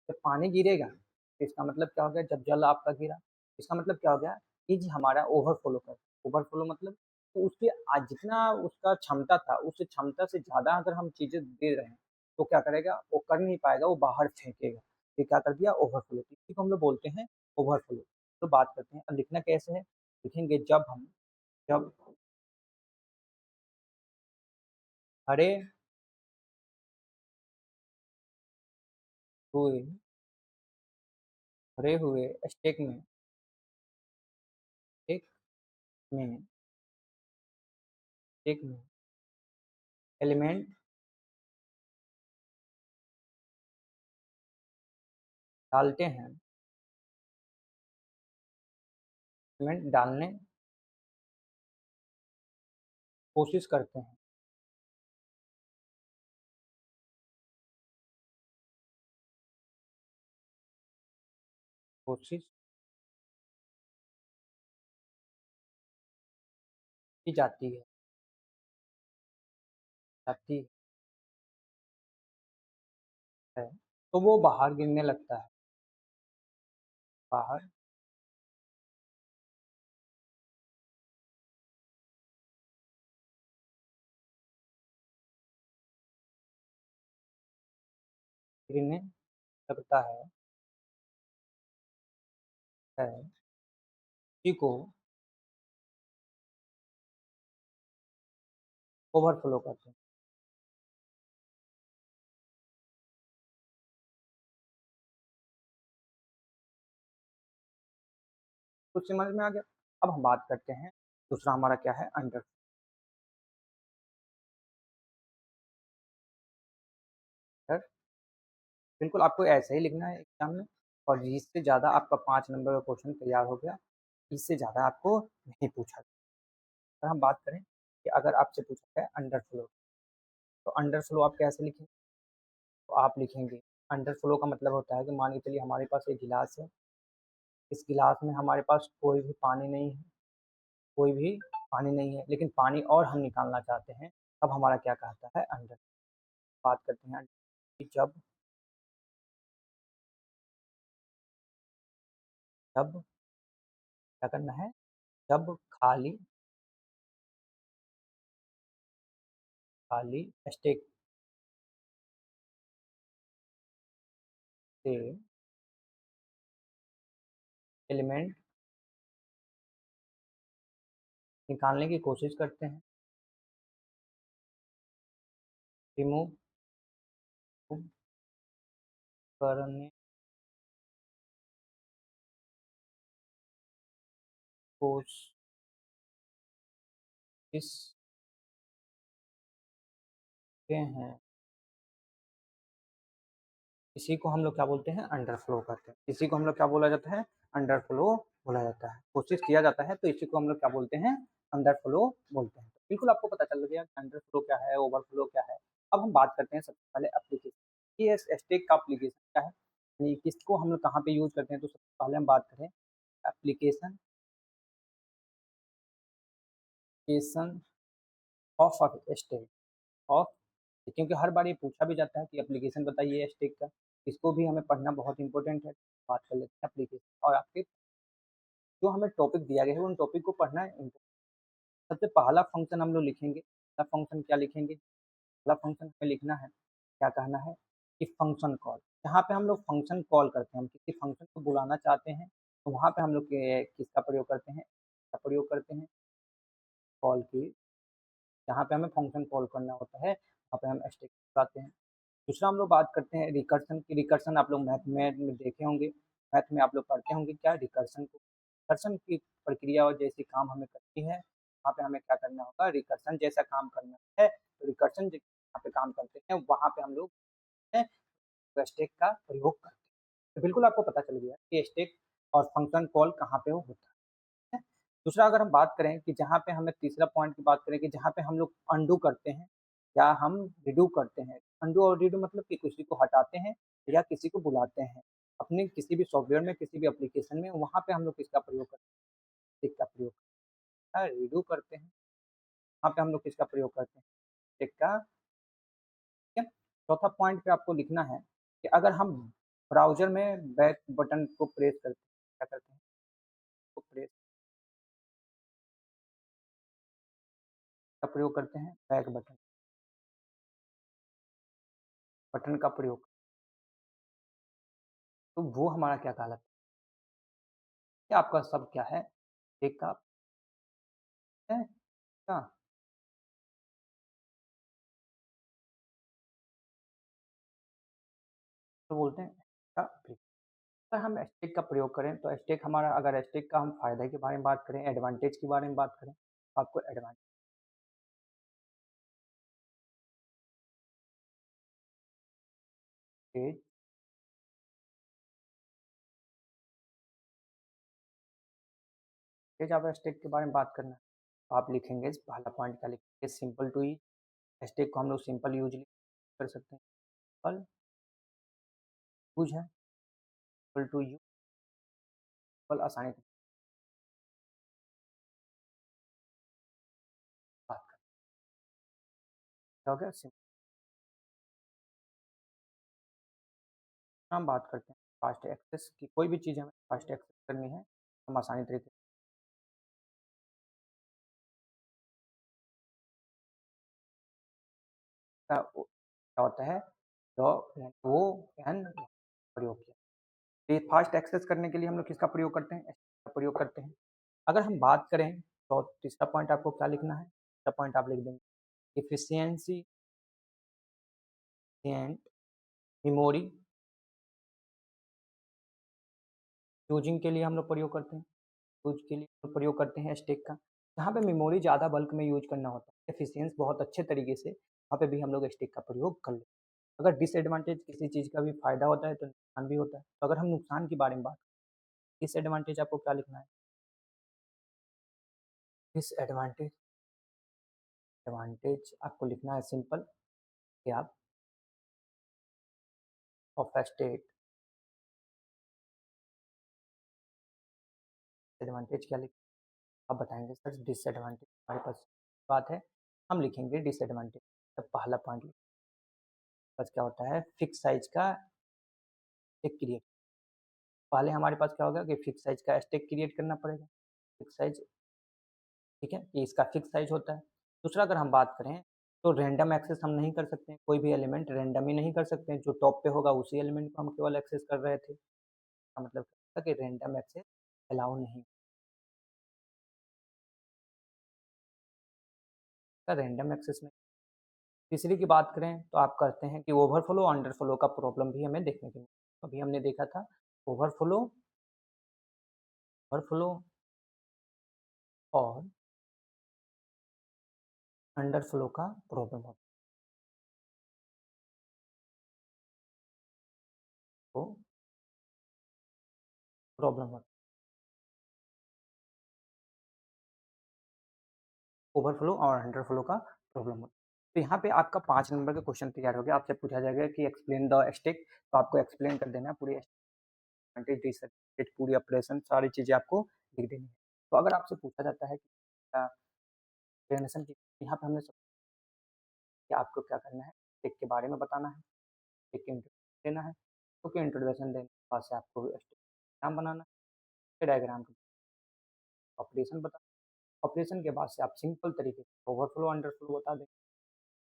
जब पानी गिरेगा तो इसका मतलब क्या हो गया, जब जल आपका गिरा इसका मतलब क्या हो गया कि जी हमारा ओवरफ्लो कर, ओवरफ्लो मतलब तो उसके जितना उसका क्षमता था उस क्षमता से ज़्यादा अगर हम चीज़ें दे रहे हैं तो क्या करेगा वो कर नहीं पाएगा, वो बाहर फेंकेगा, ये क्या कर दिया ओवरफ्लो, इसी को हम लोग बोलते हैं ओवरफ्लो। तो बात करते हैं अब लिखना कैसे है, लिखेंगे जब भरे हुए भरे हुए स्टेक में स्टेक में एलिमेंट डालते हैं, एलिमेंट डालने कोशिश करते हैं, कोशिश की जाती है तो वो बाहर गिरने लगता है, बाहर गिरने लगता है इसी को ओवरफ्लो कहते हैं। कुछ समझ में आ गया। अब हम बात करते हैं दूसरा हमारा क्या है अंडर, बिल्कुल आपको ऐसे ही लिखना है एग्जाम में, और इससे ज़्यादा आपका 5 नंबर का क्वेश्चन तैयार हो गया, इससे ज़्यादा आपको नहीं पूछा। अगर हम बात करें कि अगर आपसे पूछा जाए अंडर फ्लो, तो अंडर फ्लो आप कैसे लिखेंगे, तो आप लिखेंगे अंडर फ्लो का मतलब होता है कि मान के चलिए हमारे पास एक गिलास है, इस गिलास में हमारे पास कोई भी पानी नहीं है, कोई भी पानी नहीं है, लेकिन पानी और हम निकालना चाहते हैं, तब हमारा क्या कहता है अंडर। बात करते हैं कि जब क्या करना है, जब खाली खाली स्टेक से एलिमेंट निकालने की कोशिश करते हैं, रिमूव करने कोशिश करते हैं, इसी को हम लोग क्या बोलते हैं अंडर फ्लो करते हैं। इसी को हम लोग क्या बोला जाता है अंडर फ्लो बोला जाता है। कोशिश किया जाता है तो इसी को हम लोग क्या बोलते हैं अंडर फ्लो बोलते हैं। तो बिल्कुल आपको पता चल गया कि अंडर फ्लो क्या है, ओवर फ्लो क्या है। अब हम बात करते हैं सबसे पहले एप्लीकेशन, ये स्टैक का एप्लीकेशन क्या है, यानी किसको हम लोग कहाँ पे यूज करते हैं। तो सबसे पहले हम बात करें application application of stack of, क्योंकि हर बार ये पूछा भी जाता है कि एप्लीकेशन बताइए स्टैक का, इसको भी हमें पढ़ना बहुत इंपॉर्टेंट है। बात कर लेते हैं एप्लीकेशन, और आपके जो हमें टॉपिक दिया गया है उन टॉपिक को पढ़ना है। सबसे पहला फंक्शन हम लोग लिखेंगे, पहला फंक्शन क्या लिखेंगे, पहला फंक्शन हमें लिखना है, क्या कहना है कि फंक्शन कॉल। यहाँ पे हम लोग फंक्शन कॉल करते हैं, हम किसी फंक्शन को बुलाना चाहते हैं तो वहाँ पे हम लोग किसका प्रयोग करते हैं, इसका प्रयोग करते हैं कॉल की। जहाँ पे हमें फंक्शन कॉल करना होता है वहाँ पे हम स्टैक लगाते हैं। दूसरा हम लोग बात करते हैं रिकर्सन की। रिकर्सन आप लोग मैथ में देखे होंगे, मैथ में आप लोग पढ़ते होंगे क्या रिकर्सन को। रिकर्सन की प्रक्रिया और जैसी काम हमें करती है वहाँ पे हमें क्या करना होगा, रिकर्सन जैसा काम करना है। तो रिकर्सन जहाँ पे काम करते हैं वहाँ पे हम लोग स्टैक का प्रयोग करते हैं। तो बिल्कुल आपको पता चल गया कि स्टैक और फंक्शन कॉल कहाँ पे होता है। दूसरा अगर हम बात करें कि जहाँ पे हमें तीसरा पॉइंट की बात करें कि जहाँ पे हम लोग अंडू करते हैं या हम रिडू करते हैं। अंडू और रिडू मतलब कि किसी को हटाते हैं या किसी को बुलाते हैं अपने किसी भी सॉफ्टवेयर में, किसी भी एप्लीकेशन में, वहाँ पे हम लोग किसका प्रयोग करते हैं, टिक का प्रयोग करते हैं। रिडू करते हैं वहाँ पे हम लोग किसका प्रयोग करते हैं, टिक का। ठीक है। चौथा पॉइंट पे आपको लिखना है कि अगर हम ब्राउजर में बैक बटन को प्रेस करते हैं, क्या करते हैं, तो प्रेस का प्रयोग करते हैं, बैक बटन बटन का प्रयोग, तो वो हमारा क्या कहलाता है, ये आपका सब क्या है, एक का है क्या, तो बोलते हैं का प्रयोग। अगर हम स्टैक का प्रयोग करें तो स्टैक हमारा, अगर स्टैक का हम फायदे के बारे में बात करें, एडवांटेज के बारे में बात करें, तो आपको एडवांटेज आप स्टैक के बारे में बात करना है तो आप लिखेंगे पहला पॉइंट क्या लिखेंगे, सिंपल टू यूज। स्टैक को हम लोग सिंपल यूज कर सकते हैं, सिंपल यूज है, सिंपल टू यूज, सिंपल आसानी से बात करना। क्या हो गया सिंपल। हम बात करते हैं फास्ट एक्सेस की, कोई भी चीज़ हमें फास्ट एक्सेस करनी है हम आसानी तरीके का क्या होता है, तो वो एन प्रयोग किया। तो ये फास्ट एक्सेस करने के लिए हम लोग किसका प्रयोग करते हैं, इसका प्रयोग करते हैं। अगर हम बात करें तो तीसरा पॉइंट आपको क्या लिखना है, तीसरा पॉइंट आप लिख देंगे इफिशियंसी एंड मेमोरी यूजिंग के लिए हम लोग प्रयोग करते हैं, यूज के लिए हम लोग प्रयोग करते हैं स्टैक का। जहाँ पे मेमोरी ज़्यादा बल्क में यूज करना होता है, एफिशिएंस बहुत अच्छे तरीके से, वहाँ पे भी हम लोग स्टैक का प्रयोग कर लेते हैं। अगर डिसएडवांटेज किसी चीज़ का भी फायदा होता है तो नुकसान भी होता है। तो अगर हम नुकसान के बारे में बात, डिसएडवांटेज आपको क्या लिखना है, डिसएडवांटेज, एडवांटेज आपको लिखना है सिंपल कि आप ऑफ स्टेट। एडवांटेज क्या लिखें? आप बताएंगे सर डिसएडवांटेज हमारे पास बात है, हम लिखेंगे डिसएडवांटेज। तब पहला पॉइंट बस क्या होता है, फिक्स साइज का स्टैक क्रिएट। पहले हमारे पास क्या होगा कि फिक्स साइज का स्टैक क्रिएट करना पड़ेगा, फिक्स साइज, ठीक है, ये इसका फिक्स साइज होता है। दूसरा अगर हम बात करें तो रैंडम एक्सेस हम नहीं कर सकते हैं, कोई भी एलिमेंट रैंडम ही नहीं कर सकते हैं, जो टॉप पे होगा उसी एलिमेंट को हम केवल एक्सेस कर रहे थे। इसका मतलब क्या कि रैंडम एक्सेस अलाउ नहीं, रैंडम एक्सेस में। तीसरी की बात करें तो आप कहते हैं कि ओवरफ्लो अंडरफ्लो का प्रॉब्लम भी हमें देखने को मिला। अभी हमने देखा था ओवरफ्लो, ओवरफ्लो और अंडरफ्लो का प्रॉब्लम होता है। तो प्रॉब्लम होता है ओवरफ्लो और अंडरफ्लो का प्रॉब्लम होता है। तो यहाँ पे आपका 5 नंबर का क्वेश्चन तैयार हो गया। आपसे पूछा जाएगा कि एक्सप्लेन द स्टेक, तो आपको एक्सप्लेन कर देना है पूरी एडवांटेज, पूरी ऑपरेशन, सारी चीज़ें आपको लिख देनी है। तो अगर आपसे पूछा जाता है कि एक्सप्लेनेशन की, यहाँ पे हमने सब कि आपको क्या करना है, स्टेक के बारे में बताना है, स्टेक के इंट्रोडक्शन देना है, क्योंकि इंट्रोडक्शन देने के बाद से आपको डायग्राम बनाना है, डायग्राम का ऑपरेशन बता, ऑपरेशन के बाद से आप सिंपल तरीके से ओवरफ्लो अंडरफ्लो बता दें,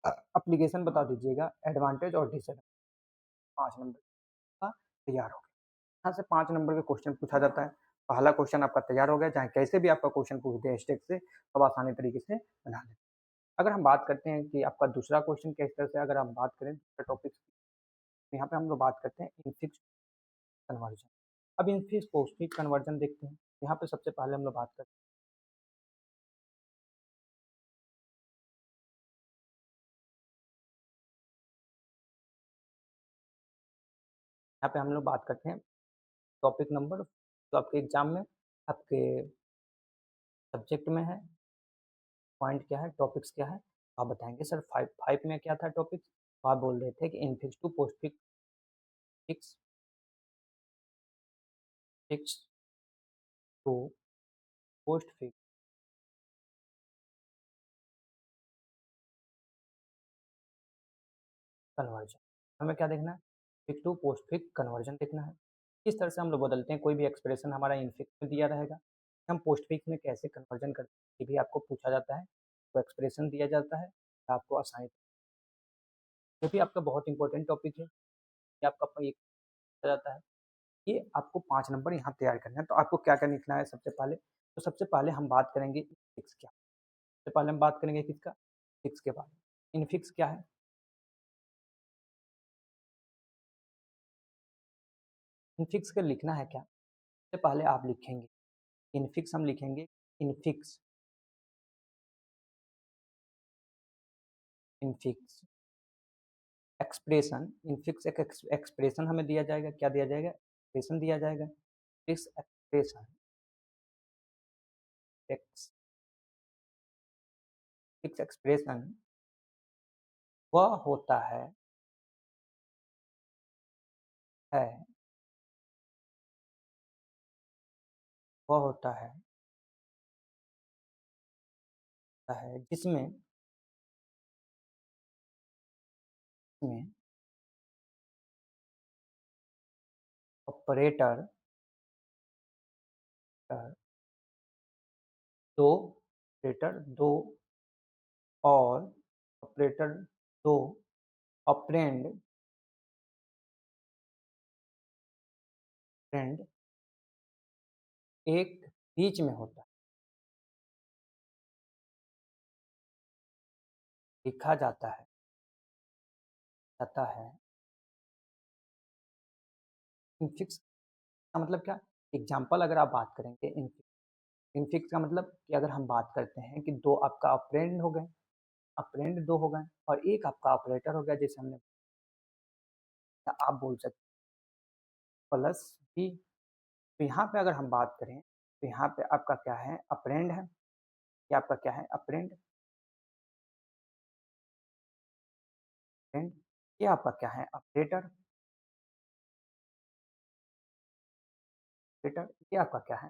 एप्लीकेशन बता दीजिएगा, एडवांटेज और डिसएडवांटेज। 5 नंबर का तैयार हो गया। यहाँ से 5 नंबर का क्वेश्चन पूछा जाता है। पहला क्वेश्चन आपका तैयार हो गया, चाहे कैसे भी आपका क्वेश्चन पूछ दे स्टेक से, तो आप आसानी तरीके से बना लें। अगर हम बात करते हैं कि आपका दूसरा क्वेश्चन किस तरह से, अगर हम बात करें टॉपिक, यहाँ पे हम लोग बात करते हैं इनफिक्स कन्वर्जन। अब इनफिक्स पोस्टफिक्स कन्वर्जन देखते हैं। यहाँ पे सबसे पहले हम लोग बात करते हैं, यहाँ पे हम लोग बात करते हैं टॉपिक नंबर, तो आपके एग्जाम में आपके सब्जेक्ट में है, पॉइंट क्या है, टॉपिक्स क्या है, आप बताएंगे सर 5 में क्या था टॉपिक्स। तो आप बोल रहे थे कि infix to postfix, fix fix to postfix conversion. हमें क्या देखना है, फिक्स टू पोस्टफिक्स कन्वर्जन देखना है। किस तरह से हम लोग बदलते हैं, कोई भी एक्सप्रेशन हमारा इनफिक्स में दिया रहेगा, हम पोस्टफिक्स में कैसे कन्वर्जन करते हैं, ये भी आपको पूछा जाता है। तो एक्सप्रेशन दिया जाता है, आपको आसानी, ये भी आपका बहुत इंपॉर्टेंट टॉपिक है, ये आपका ये पूछा जाता है। ये आपको 5 नंबर यहाँ तैयार करना है। तो आपको क्या क्या लिखना है सबसे पहले, तो सबसे पहले हम बात करेंगे इनफिक्स क्या, सबसे पहले हम बात करेंगे किसका, फिक्स के बारे में। इनफिक्स क्या है, इनफिक्स का लिखना है क्या, सबसे पहले आप लिखेंगे इनफिक्स, हम लिखेंगे इनफिक्स, इनफिक्स एक्सप्रेशन, इनफिक्स एक एक्सप्रेशन हमें दिया जाएगा, क्या दिया जाएगा, एक्सप्रेशन दिया जाएगा। Fix expression, x fix expression वह होता है वह होता है जिसमें में ऑपरेटर दो ऑपरेटर दो और ऑपरेटर दो ऑपरेंड फ्रेंड एक बीच में होता है, लिखा जाता है इनफिक्स का मतलब क्या, एग्जाम्पल अगर आप बात करेंगे इनफिक्स का मतलब कि अगर हम बात करते हैं कि दो आपका ऑपरेंड हो गए, ऑपरेंड दो हो गए और एक आपका ऑपरेटर हो गया, जैसे हमने, आप बोल सकते प्लस बी। तो यहाँ पे अगर हम बात करें तो यहाँ पे आपका क्या है, ऑपरेंड है, ये आपका क्या है, ऑपरेंड, फ्रेंड, ये आपका क्या है, ऑपरेटर। ऑपरेटर ये आपका क्या है?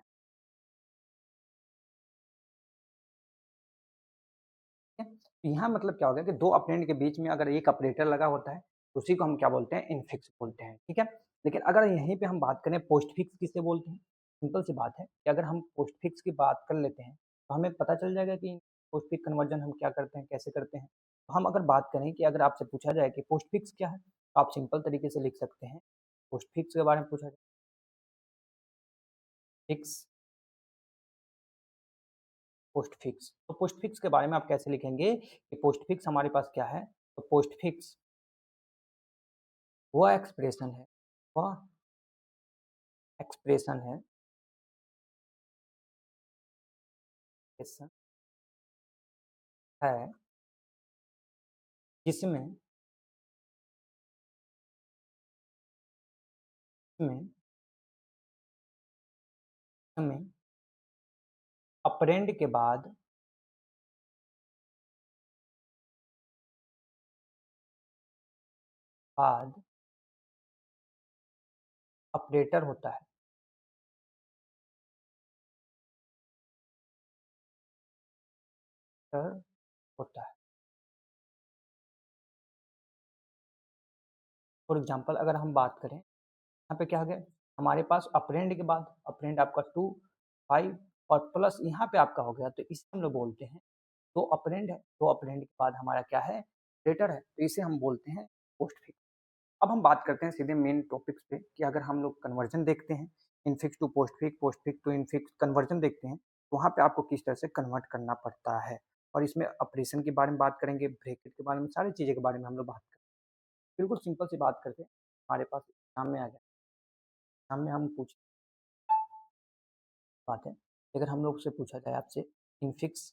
ठीक है? तो यहाँ मतलब क्या हो गया कि 2 ऑपरेंड के बीच में अगर एक ऑपरेटर लगा होता है, तो उसी को हम क्या बोलते हैं? इनफिक्स बोलते हैं, ठीक है? लेकिन अगर यहीं पे हम बात करें पोस्टफिक्स किसे बोलते हैं? सिंपल सी बात है कि अगर हम पोस्टफिक्स की बात कर लेते हैं, तो हमें पता चल जाएगा कि पोस्टफिक्स कन्वर्जन हम क्या करते हैं, कैसे करते हैं। तो हम अगर बात करें कि अगर आपसे पूछा जाए कि पोस्टफिक्स क्या है? तो आप सिंपल तरीके से लिख सकते हैं, पोस्टफिक्स के बारे में पूछा जाए, फिक्स, पोस्टफिक्स। तो पोस्टफिक्स के बारे में आप कैसे लिखेंगे कि पोस्टफिक्स हमारे पास क्या है? तो पोस्टफिक्स वह एक्सप्रेशन है, वह एक्सप्रेशन है, एक्सप्रेशन है जिसमें में हमें ऑपरेंड के बाद ऑपरेटर होता है, ऑपरेटर होता है। फॉर एग्जांपल अगर हम बात करें, यहाँ पे क्या हो गया? हमारे पास ऑपरेंड के बाद ऑपरेंड आपका 2, 5 और प्लस यहाँ पे आपका हो गया, तो इसे हम लोग बोलते हैं 2 ऑपरेंड है, 2 ऑपरेंड के बाद हमारा क्या है? ऑपरेटर है, तो इसे हम बोलते हैं पोस्टफिक्स। अब हम बात करते हैं सीधे मेन टॉपिक्स पे कि अगर हम लोग कन्वर्जन देखते हैं, infix to postfix, postfix to infix conversion देखते हैं, तो वहाँ पे आपको किस तरह से कन्वर्ट करना पड़ता है। और इसमें ऑपरेशन के बारे में बात करेंगे, ब्रैकेट के बारे में, सारी चीज़ों के बारे में हम लोग बात करेंगे। बिल्कुल सिंपल सी बात करके हमारे पास एग्जाम में आ गया, एग्जाम में हम पूछ बात है, अगर हम लोग से पूछा जाए आपसे infix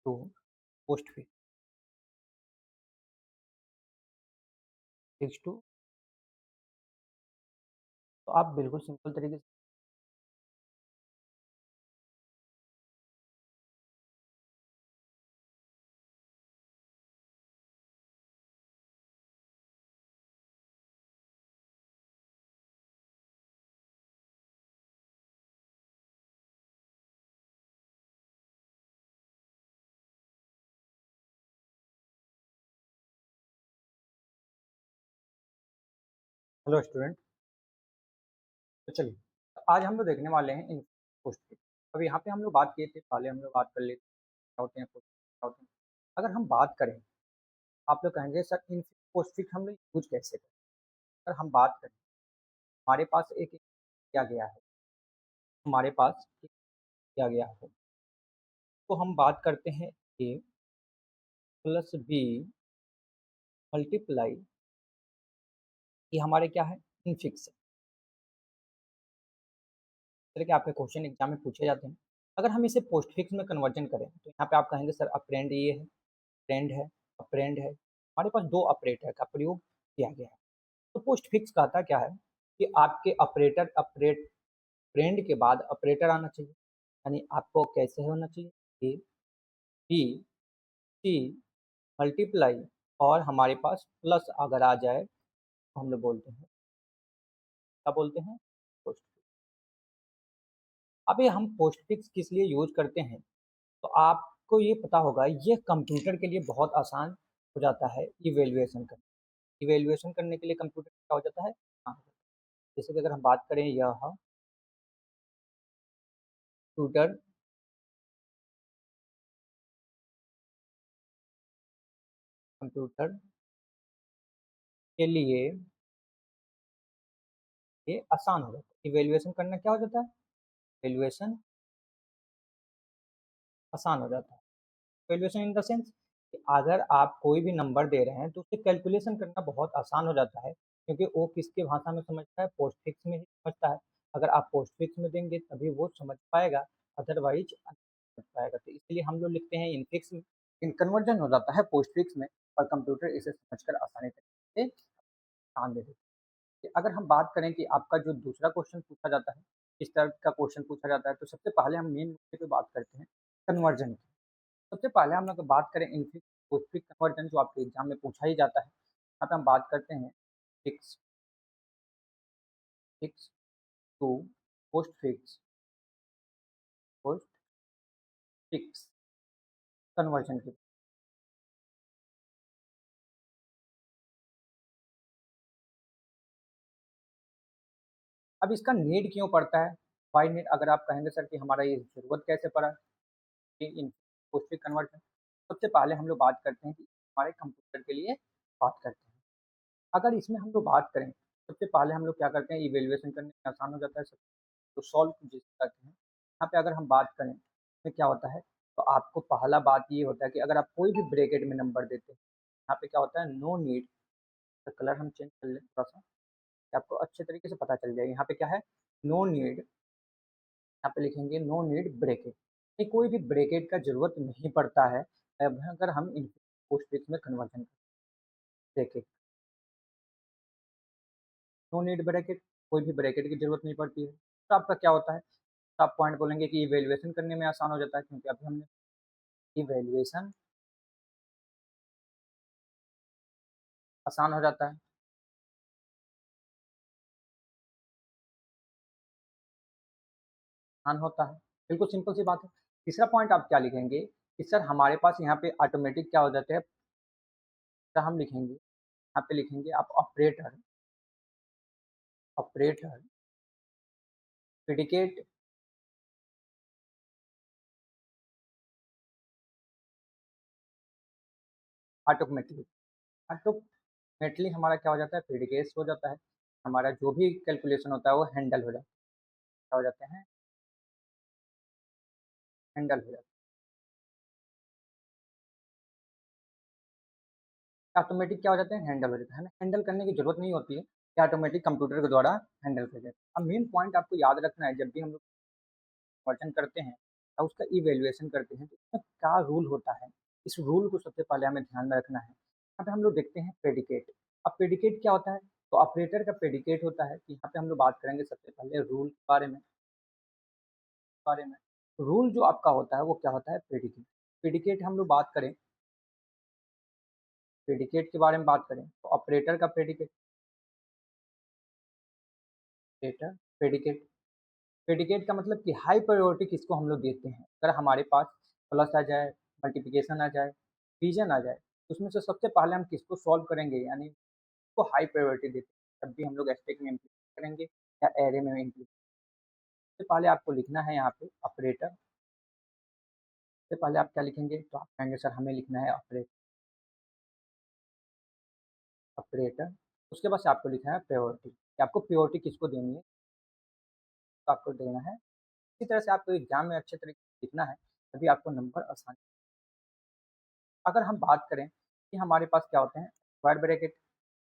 to postfix, fix to, तो आप बिल्कुल सिंपल तरीके से हेलो स्टूडेंट, तो चलिए आज हम लोग देखने वाले हैं इन पोस्टफिक्स। अब यहाँ पे हम लोग बात किए थे, पहले हम लोग बात कर लेते क्या होते हैं पोस्टफिक्स क्या होते हैं। अगर हम बात करें, आप लोग कहेंगे सर इन पोस्टफिक्स हम लोग यूज कैसे करें। अगर हम बात करें, हमारे पास एक किया गया है, हमारे पास एक किया गया है, तो हम बात करते हैं ए प्लस बी मल्टीप्लाई, ये हमारे क्या है? इनफिक्स है। इस तरह के आपके क्वेश्चन एग्जाम में पूछे जाते हैं। अगर हम इसे पोस्टफिक्स में कन्वर्जन करें, तो यहाँ पे आप कहेंगे सर अप्रेंड ये है, फ्रेंड है, अप्रेंड है, हमारे पास 2 ऑपरेटर का प्रयोग किया गया है। तो पोस्टफिक्स कहता क्या है कि आपके ऑपरेटर ऑपरेट फ्रेंड के बाद ऑपरेटर आना चाहिए, यानी आपको कैसे होना चाहिए? ए बी सी मल्टीप्लाई और हमारे पास प्लस अगर आ जाए तो हम लोग बोलते हैं, क्या बोलते हैं? पोस्टफिक्स। अब ये हम पोस्टफिक्स किस लिए यूज करते हैं, तो आपको ये पता होगा, ये कंप्यूटर के लिए बहुत आसान हो जाता है इवेल्युएशन करना। इवेल्युएशन करने के लिए कंप्यूटर क्या हो जाता है? हाँ, जैसे कि अगर हम बात करें, यह कंप्यूटर कंप्यूटर के लिए ये आसान हो जाता है। इवेल्युएशन करना क्या हो जाता है? इवेल्युएशन आसान हो जाता है। इवेल्युएशन इन द सेंस कि अगर आप कोई भी नंबर दे रहे हैं, तो उससे कैलकुलेशन करना बहुत आसान हो जाता है, क्योंकि वो किसके भाषा में समझता है? पोस्टफिक्स में ही समझता है। अगर आप पोस्टफिक्स में देंगे तभी वो समझ पाएगा, अदरवाइज नहीं समझ पाएगा। तो इसलिए हम लोग लिखते हैं इनफिक्स में, इन कन्वर्जन हो जाता है पोस्टफिक्स में, और कंप्यूटर इसे समझकर आसानी तरीके से ध्यान दे देता है। कि अगर हम बात करें कि आपका जो दूसरा क्वेश्चन पूछा जाता है, किस तरह का क्वेश्चन पूछा जाता है, तो सबसे पहले हम मेन मुद्दे पे बात करते हैं कन्वर्जन की। सबसे पहले हम लोग बात करें इनफिक्स पोस्टफिक्स कन्वर्जन, जो आपके एग्जाम में पूछा ही जाता है। यहाँ पे हम बात करते हैं fix fix to postfix, postfix conversion की। अब इसका नीड क्यों पड़ता है? Why need? अगर आप कहेंगे सर कि हमारा ये ज़रूरत कैसे पड़ा कि इन पोस्ट फिक्स कन्वर्जन, सबसे पहले हम लोग बात करते हैं कि हमारे कंप्यूटर के लिए बात करते हैं। अगर इसमें हम लोग बात करें, सबसे पहले हम लोग क्या करते हैं, इवैल्यूएशन करने में आसान हो जाता है सब, तो सॉल्व जिसे करते हैं। यहाँ पे अगर हम बात करें, इसमें क्या होता है, तो आपको पहला बात ये होता है कि अगर आप कोई भी ब्रैकेट में नंबर देते हैं, यहाँ पे क्या होता है, नो नीड, तो कलर हम चेंज कर लें थोड़ा-सा, कि आपको अच्छे तरीके से पता चल जाए। यहाँ पे क्या है, नो नीड, यहाँ पे लिखेंगे नो नीड ब्रैकेट। ये कोई भी ब्रैकेट का ज़रूरत नहीं पड़ता है, अब अगर हम इन पोस्टफिक्स में कन्वर्जन करें, ब्रैकेट, नो नीड ब्रैकेट, कोई भी ब्रैकेट की ज़रूरत नहीं पड़ती है। तो आपका क्या होता है, तो आप पॉइंट बोलेंगे कि इवैल्यूएशन करने में आसान हो जाता है, क्योंकि अभी हमने इवैल्यूएशन आसान हो जाता है, आसान होता है। बिल्कुल सिंपल सी बात है। तीसरा पॉइंट आप क्या लिखेंगे कि सर हमारे पास यहाँ पे ऑटोमेटिक क्या हो जाते हैं, तो हम लिखेंगे, यहाँ पे लिखेंगे आप ऑपरेटर, ऑपरेटर, प्रेडिकेट, ऑटोमेटिक, ऑटोमेटली हमारा क्या हो जाता है, प्रेडिकेट हो जाता है। हमारा जो भी कैलकुलेशन होता है वो हैंडल हो जाता है, क्या हो जाते हैं, हैंडल हो जाता है। ऑटोमेटिक क्या हो जाते हैं, हैंडल हो जाता है, हमें हैंडल करने की जरूरत नहीं होती है, ये ऑटोमेटिक कंप्यूटर के द्वारा हैंडल कर जाता है। अब मेन पॉइंट आपको याद रखना है, जब भी हम लोग कन्वर्जन करते हैं या उसका इवैल्यूएशन करते हैं, तो इसमें क्या रूल होता है, इस रूल को सबसे पहले हमें ध्यान में रखना है। यहाँ पे हम लोग देखते हैं प्रेडिकेट। अब प्रेडिकेट क्या होता है, तो ऑपरेटर का प्रेडिकेट होता है कि यहाँ पे हम लोग बात करेंगे सबसे पहले रूल के बारे में। रूल जो आपका होता है वो क्या होता है, प्रेडिकेट। प्रेडिकेट हम लोग बात करें, प्रेडिकेट के बारे में बात करें, तो ऑपरेटर का प्रेडिकेट, ऑपरेटर प्रेडिकेट, प्रेडिकेट का मतलब कि हाई प्रायोरिटी किसको हम लोग देते हैं। अगर हमारे पास प्लस आ जाए, मल्टीप्लिकेशन आ जाए, डिवीजन आ जाए, तो उसमें से सबसे पहले हम किसको सॉल्व करेंगे, यानी उसको हाई प्रायोरिटी देते हैं। जब भी हम लोग स्टैक में इम्प्लीमेंट करेंगे या एरे में इम्प्लीमेंट, सबसे पहले आपको लिखना है यहाँ पे ऑपरेटर। सबसे पहले आप क्या लिखेंगे, तो आप कहेंगे सर हमें लिखना है ऑपरेटर, ऑपरेटर। उसके बाद से आपको लिखना है प्रायोरिटी, कि आपको प्रायोरिटी किसको देनी है, तो आपको देना है। इसी तरह से आपको एग्जाम में अच्छे तरीके से लिखना है, तभी आपको नंबर आसान। अगर हम बात करें कि हमारे पास क्या होते हैं, स्क्वायर ब्रैकेट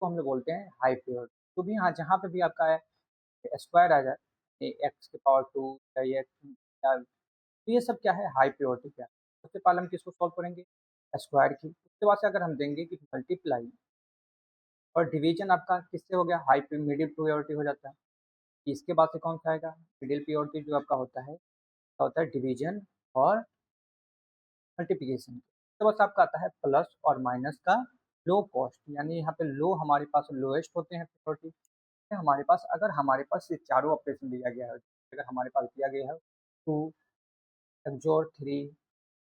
को हम लोग बोलते हैं हाई प्रायोरिटी। तो भी हाँ, जहाँ पे भी आपका है स्क्वायर आ जाए, एक्स के पावर टू या ये या, तो ये सब क्या है, हाई प्रायोरिटी क्या है। सबसे पहले हम किसको सॉल्व करेंगे, स्क्वायर की। उसके बाद से अगर हम देंगे कि मल्टीप्लाई और डिवीजन, आपका किससे हो गया, हाई मिडिल प्रायोरिटी हो जाता है। इसके बाद से कौन सा आएगा, मिडिल प्रायोरिटी जो आपका होता है, क्या होता है, डिवीजन और मल्टीप्लिकेशन। उसके बाद से आपका आता है प्लस और माइनस का लो कॉस्ट, यानी यहाँ पे लो हमारे पास लोएस्ट होते हैं प्रायोरिटी हमारे पास। अगर हमारे पास ये चारों ऑपरेशन दिया गया है, अगर हमारे पास दिया गया है टू एक्सोर थ्री,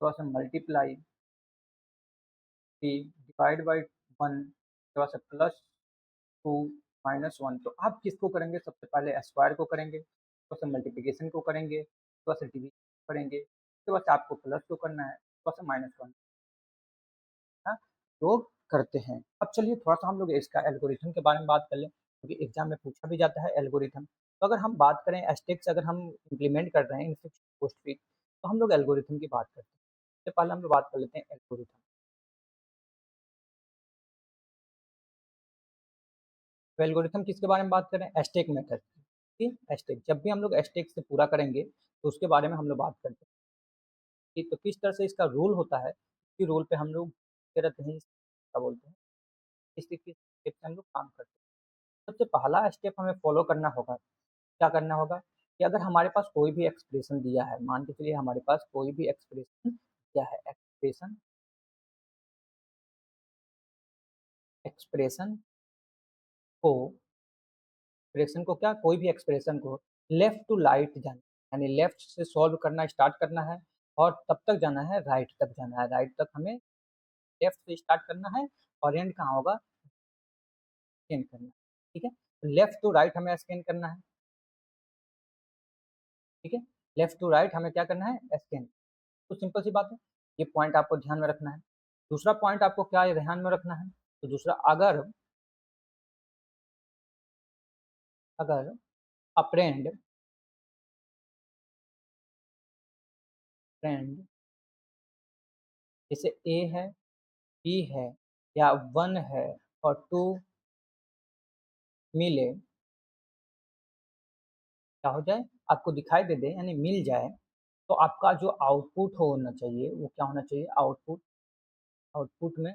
थोड़ा सा multiply three divide by one, थोड़ा सा प्लस टू माइनस वन, तो आप किसको करेंगे, सबसे पहले स्क्वायर को करेंगे, थोड़ा सा मल्टीप्लिकेशन को करेंगे, थोड़ा सा डिवीजन करेंगे, उसके बाद से आपको प्लस को करना है, थोड़ा सा माइनस वन ना, लोग करते हैं। अब चलिए थोड़ा सा हम लोग इसका एल्गोरिथम के बारे में बात कर लें, क्योंकि एग्जाम में पूछा भी जाता है एल्गोरिथम। तो अगर हम बात करें एस्टेक्स, अगर हम इम्प्लीमेंट कर रहे हैं इनफिक्स पोस्टफिक्स, तो हम लोग एल्गोरिथम की बात करते हैं। सबसे पहले हम लोग बात कर लेते हैं एल्गोरिथम। तो एल्गोरिथम किसके बारे में बात करें, एस्टेक मेथड की। एस्टेक, जब भी हम लोग एस्टेक से पूरा करेंगे तो उसके बारे में हम लोग बात करते हैं कि तो किस तरह से इसका रूल होता है, इसी रूल पे हम लोग रहते हैं, क्या बोलते हैं, इस तरीके से हम लोग काम करते हैं। सबसे पहला स्टेप हमें फॉलो करना होगा, क्या करना होगा, कि अगर हमारे पास कोई भी एक्सप्रेशन दिया है, मान के चलिए हमारे पास कोई भी एक्सप्रेशन दिया है, एक्सप्रेशन, एक्सप्रेशन को एक्सप्रेशन को क्या, कोई भी एक्सप्रेशन को लेफ्ट टू राइट जाना, यानी लेफ्ट से सॉल्व करना स्टार्ट करना है और तब तक जाना है राइट तक जाना है, राइट तक हमें लेफ्ट से स्टार्ट करना है और एंड कहाँ होगा, स्कैन करना है। ठीक है, लेफ्ट टू राइट हमें स्कैन करना है। ठीक है, लेफ्ट टू राइट हमें क्या करना है, स्कैन। तो सिंपल सी बात है, ये पॉइंट आपको ध्यान में रखना है। दूसरा पॉइंट आपको क्या ध्यान में रखना है, तो दूसरा, अगर अगर अप्रेंड फ्रेंड जैसे ए है, बी है या 1 है और 2 मिले, क्या हो जाए, आपको दिखाई दे दे यानी मिल जाए, तो आपका जो आउटपुट होना चाहिए वो क्या होना चाहिए, आउटपुट, आउटपुट में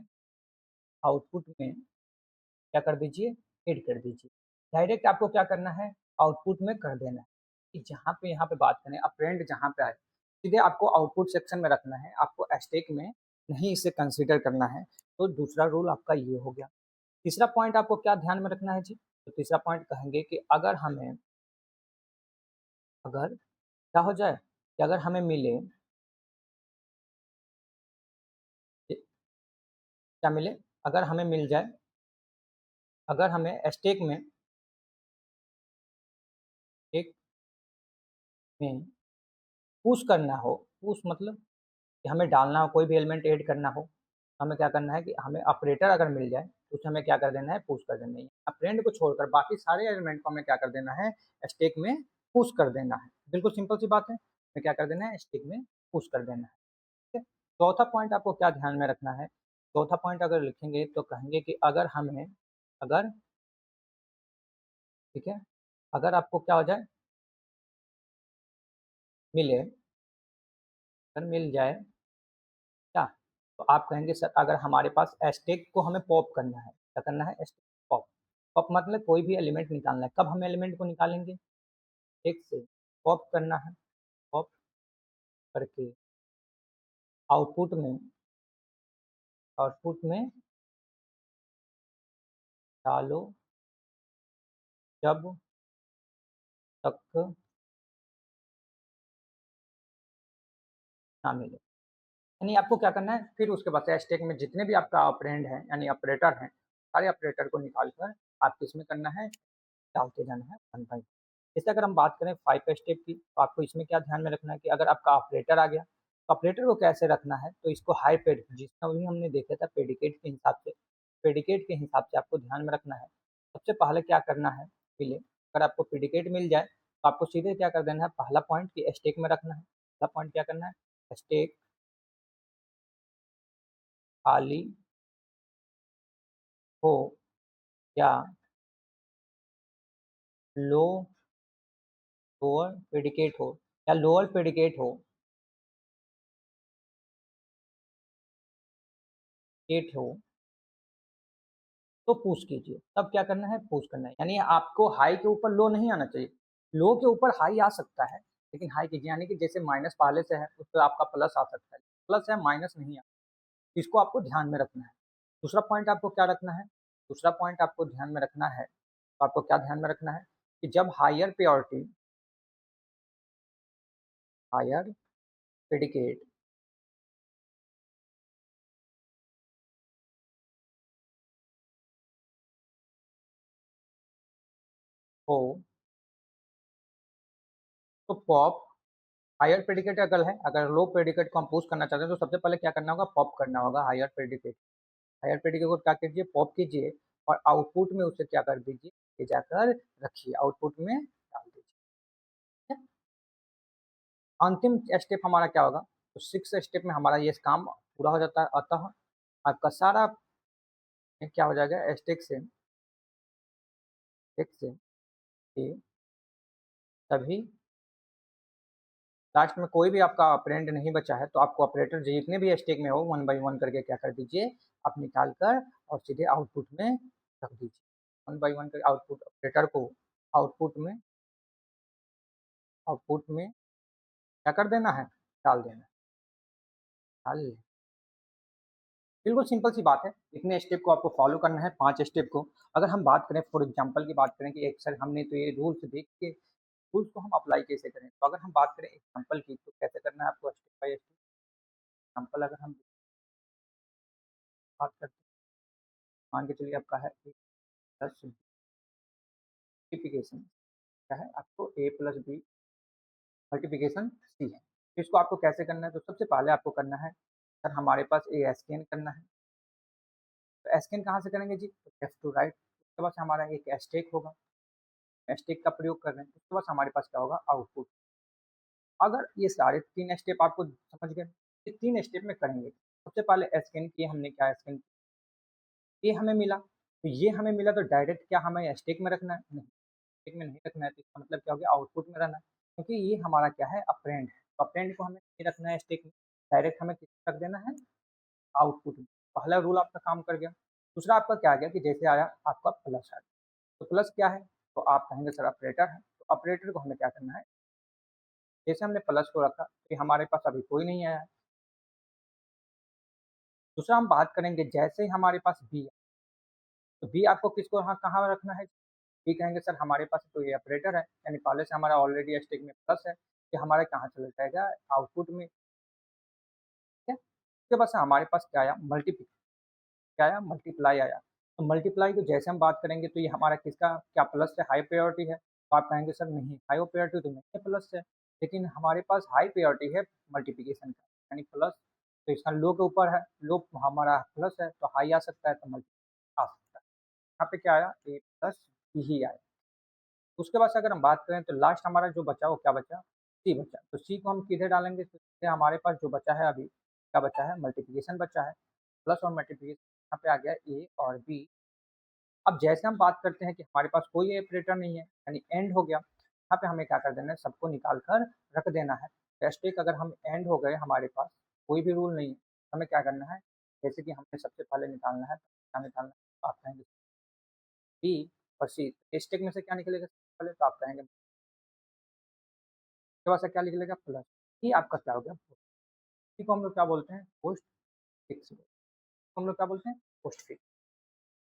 आउटपुट में क्या कर दीजिए, ऐड कर दीजिए। डायरेक्ट आपको क्या करना है, आउटपुट में कर देना है। कि जहाँ पे यहाँ पे बात करें अप्रेंड जहाँ पे आए, सीधे आपको आउटपुट सेक्शन में रखना है, आपको स्टैक में नहीं इसे कंसीडर करना है। तो दूसरा रूल आपका ये हो गया। तीसरा पॉइंट आपको क्या ध्यान में रखना है जी, तो तीसरा पॉइंट कहेंगे कि अगर क्या हो जाए, कि अगर हमें मिले, क्या मिले, अगर हमें मिल जाए, अगर हमें स्टैक में एक में पुश करना हो, पुश मतलब कि हमें डालना हो, कोई भी एलिमेंट ऐड करना हो, तो हमें क्या करना है कि हमें ऑपरेटर अगर मिल जाए तो उसे हमें क्या कर देना है, पुश कर देना है। अप्रेंड को छोड़कर बाकी सारे एलिमेंट को हमें क्या कर देना है, स्टैक में पुश कर देना है। बिल्कुल सिंपल सी बात है, हमें क्या कर देना है, स्टैक में पुश कर देना है। ठीक है, चौथा पॉइंट आपको क्या ध्यान में रखना है, चौथा पॉइंट अगर लिखेंगे तो कहेंगे कि अगर ठीक है, अगर आपको क्या हो जाए, मिले, अगर मिल जाए क्या, तो आप कहेंगे सर अगर हमारे पास स्टैक को हमें पॉप करना है, क्या करना है, स्टैक पॉप। पॉप मतलब कोई भी एलिमेंट निकालना है, कब हम एलिमेंट को निकालेंगे, एक से पॉप करना है, पॉप करके आउटपुट में, आउटपुट में डालो जब तक ना मिले। यानी आपको क्या करना है, फिर उसके बाद से स्टैक में जितने भी आपका ऑपरेंड है यानी ऑपरेटर हैं, सारे ऑपरेटर को निकाल कर आप किस में करना है, डालते जाना है वन बाई। जैसे अगर हम बात करें 5 स्टेप की, तो आपको इसमें क्या ध्यान में रखना है कि अगर आपका ऑपरेटर आ गया, तो ऑपरेटर को कैसे रखना है, तो इसको हाई पेड, जिसका भी हमने देखा था प्रेडिकेट के हिसाब से, प्रेडिकेट के हिसाब से आपको ध्यान में रखना है। सबसे पहले क्या करना है, पहले अगर आपको प्रेडिकेट मिल जाए तो आपको सीधे क्या कर देना है, पहला पॉइंट की स्टेक में रखना है। पहला पॉइंट क्या करना है, स्टेक खाली हो या लो लोअर प्रेडिकेट हो, या लोअर प्रेडिकेट हो, गेट हो, तो पुश कीजिए। तब क्या करना है, पुश करना है, यानी आपको हाई के ऊपर लो नहीं आना चाहिए, लो के ऊपर हाई आ सकता है, लेकिन हाई कीजिए, यानी कि जैसे माइनस पहले से है उस पर आपका प्लस आ सकता है, प्लस है माइनस नहीं आ, इसको आपको ध्यान में रखना है। दूसरा पॉइंट आपको क्या रखना है, दूसरा पॉइंट आपको ध्यान में रखना है, तो आपको क्या ध्यान में रखना है कि जब हायर प्योरिटी, हायर प्रेडिकेट हो, तो पॉप, हायर प्रेडिकेट अगर है, अगर लो प्रेडिकेट को हम पुश करना चाहते हैं तो सबसे पहले क्या करना होगा, पॉप करना होगा हायर प्रेडिकेट। हायर प्रेडिकेट को क्या कीजिए, पॉप कीजिए और आउटपुट में उसे क्या कर दीजिए, ले जाकर रखिए, आउटपुट में डाल दीजिए। ठीक है? अंतिम स्टेप हमारा क्या होगा, तो 6 स्टेप में हमारा ये काम पूरा हो जाता है, अतः आपका सारा क्या हो जाएगा, स्टेक से ये सभी, लास्ट में कोई भी आपका ऑपरेंड नहीं बचा है, तो आपको ऑपरेटर जितने भी स्टेक में हो वन बाई वन करके क्या कर दीजिए, आप निकाल कर और सीधे आउटपुट में रख दीजिए। वन बाई वन कर आउटपुट ऑपरेटर को आउटपुट में क्या कर देना है, डाल देना है, डाल बिल्कुल सिंपल सी बात है, इतने स्टेप को आपको फॉलो करना है 5 स्टेप को। अगर हम बात करें फॉर एग्ज़ाम्पल की बात करें कि एक सर हमने तो ये रूल्स देख के रूल्स को हम अप्लाई कैसे करें? तो अगर हम बात करें एग्ज़ाम्पल की तो कैसे करना है आपको स्टेप बाय स्टेप एग्ज़ाम्पल अगर हम बात करते हैं, मान के चलिए आपका है ए प्लस मल्टीप्लिकेशन क्या है आपको ए प्लस बी मल्टीप्लिकेशन सी है। तो इसको आपको कैसे करना है? तो सबसे पहले आपको करना है सर हमारे पास ए स्कैन करना है। तो स्कैन कहाँ से करेंगे जी? तो लेफ्ट टू राइट उसके बाद से हमारा एक स्टेक होगा, स्टेक का प्रयोग कर रहे हैं, उसके बाद से हमारे पास क्या होगा आउटपुट। अगर ये सारे 3 स्टेप आपको समझ गए, ये 3 स्टेप में करेंगे। सबसे पहले स्कैन किए हमने क्या स्कैन ये हमें मिला, तो ये हमें मिला तो डायरेक्ट क्या हमें स्टेक में रखना है? नहीं, स्टेक में नहीं रखना है तो इसका मतलब क्या हो गया आउटपुट में रहना है, क्योंकि ये हमारा क्या है अप्रेंड है, तो अप्रेंड को हमें नहीं रखना है स्टेक में, डायरेक्ट हमें किस रख देना है आउटपुट में। पहला रूल आपका काम कर गया। दूसरा आपका क्या आ गया कि जैसे आया आपका प्लस आ गया, तो प्लस क्या है? तो आप कहेंगे सर ऑपरेटर है, तो ऑपरेटर को हमें क्या करना है? जैसे हमने प्लस को रखा, तो हमारे पास अभी कोई नहीं आया है। दूसरा हम बात करेंगे जैसे ही हमारे पास बी है, तो बी आपको किसको हाँ, कहाँ रखना है? बी कहेंगे सर हमारे पास तो ये ऑपरेटर है, यानी पहले से हमारा ऑलरेडी स्टैक में प्लस है, ये हमारे कहाँ चला जाएगा? आउटपुट में, ठीक है? उसके बाद से हमारे पास क्या आया? क्या आया? मल्टीप्लाई आया। तो मल्टीप्लाई को जैसे हम बात करेंगे तो ये हमारा किसका क्या प्लस से हाई प्रायोरिटी है? तो आप कहेंगे सर नहीं, हाई प्रायोरिटी तो नहीं है प्लस से, लेकिन हमारे पास हाई प्रायोरिटी है मल्टीप्लिकेशन का, यानी प्लस, तो इसका लो के ऊपर है, लो हमारा प्लस है तो हाई आ सकता है, तो मल्टी आ सकता है। यहाँ पे क्या आया? ए प्लस बी ही आया। उसके बाद से अगर हम बात करें तो लास्ट हमारा जो बचा वो क्या बचा? सी बचा। तो सी को हम किधर डालेंगे? तो सीधे हमारे पास जो बचा है अभी, क्या बचा है? मल्टीप्लिकेशन बचा है। प्लस और मल्टीप्लिकेशन यहाँ पे आ गया ए और बी। अब जैसे हम बात करते हैं कि हमारे पास कोई ऑपरेटर नहीं है, यानी एंड हो गया, यहाँ पे हमें क्या कर देना है? सबको निकाल कर रख देना है। टेस्टिक अगर हम एंड हो गए हमारे पास कोई भी रूल नहीं है, हमें क्या करना है? जैसे कि हमने सबसे पहले निकालना है, क्या निकालना है? तो आप कहेंगे बी और सी। टेस्टिक में से क्या निकलेगा सबसे पहले? तो आप कहेंगे उसके बाद से क्या निकलेगा? प्लस। ये आपका क्या हो गया? इसी को हम लोग क्या बोलते हैं? Post fix. हम लोग क्या बोलते हैं? Post fix.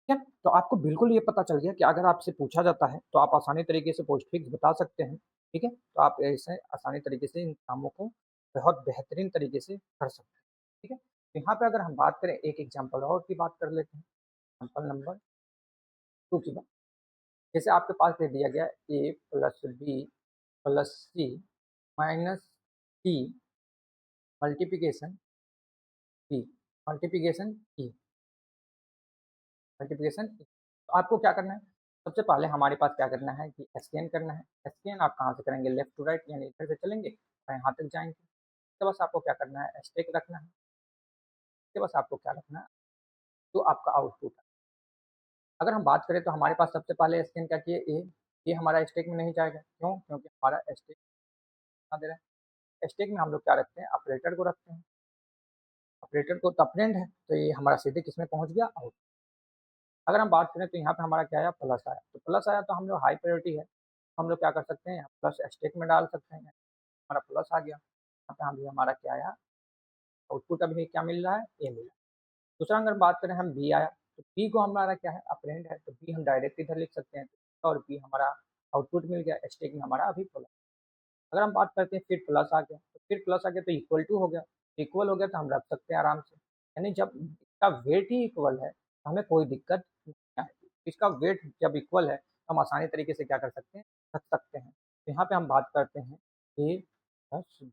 ठीक है? तो आपको बिल्कुल ये पता चल गया कि अगर आपसे पूछा जाता है तो आप आसानी तरीके से पोस्ट फिक्स बता सकते हैं। ठीक है? तो आप ऐसे आसानी तरीके से इन कामों को बहुत बेहतरीन तरीके से कर सकते हैं। ठीक है? तो यहाँ पे अगर हम बात करें एक एग्जांपल और की बात कर लेते हैं। एग्जांपल नंबर 2 की बात। जैसे आपके पास दे दिया गया A plus B plus C minus D multiplication B multiplication E multiplication तो आपको क्या करना है? सबसे पहले हमारे पास क्या करना है कि स्कैन करना है। स्कैन आप कहाँ से करेंगे? लेफ्ट टू राइट, यानी इधर से चलेंगे और यहाँ तक जाएँगे। उसके बस आपको क्या करना है? स्टेक रखना है। उसके बस आपको क्या रखना है? जो आपका आउटपुट है। अगर हम बात करें तो हमारे पास सबसे पहले स्कैन क्या किए ए, ये हमारा स्टेक में नहीं जाएगा। क्यों? क्योंकि हमारा स्टेक कहाँ दे रहा है? स्टेक में हम लोग क्या रखते हैं? ऑपरेटर को रखते हैं। ऑपरेटर को तो ऑपरेंड है, तो ये हमारा सीधे किसमें पहुँच गया? आउट। अगर हम बात करें तो यहाँ पे हमारा क्या आया? प्लस आया। तो प्लस आया तो हम लोग हाई प्रायोरिटी है, हम लोग क्या कर सकते हैं? यहाँ प्लस स्टेक में डाल सकते हैं। हमारा प्लस आ गया। यहाँ पे अभी हमारा क्या आया? आउटपुट अभी क्या मिल रहा है? ए मिला। दूसरा अगर बात करें हम बी आया, तो बी को हमारा क्या है? अप्रेंड है, तो बी हम डायरेक्ट इधर लिख सकते हैं और बी हमारा आउटपुट मिल गया। स्टेक में हमारा अभी प्लस। अगर हम बात करते हैं फिर प्लस आ गया, तो फिर प्लस आ गया तो इक्वल टू हो गया। इक्वल हो गया तो हम रख सकते हैं आराम से। यानी जब इसका वेट ही इक्वल है तो हमें कोई दिक्कत नहीं आएगी। इसका वेट जब इक्वल है तो हम आसानी तरीके से क्या कर सकते हैं? रख सकते हैं। तो यहाँ पे हम बात करते हैं ए प्लस,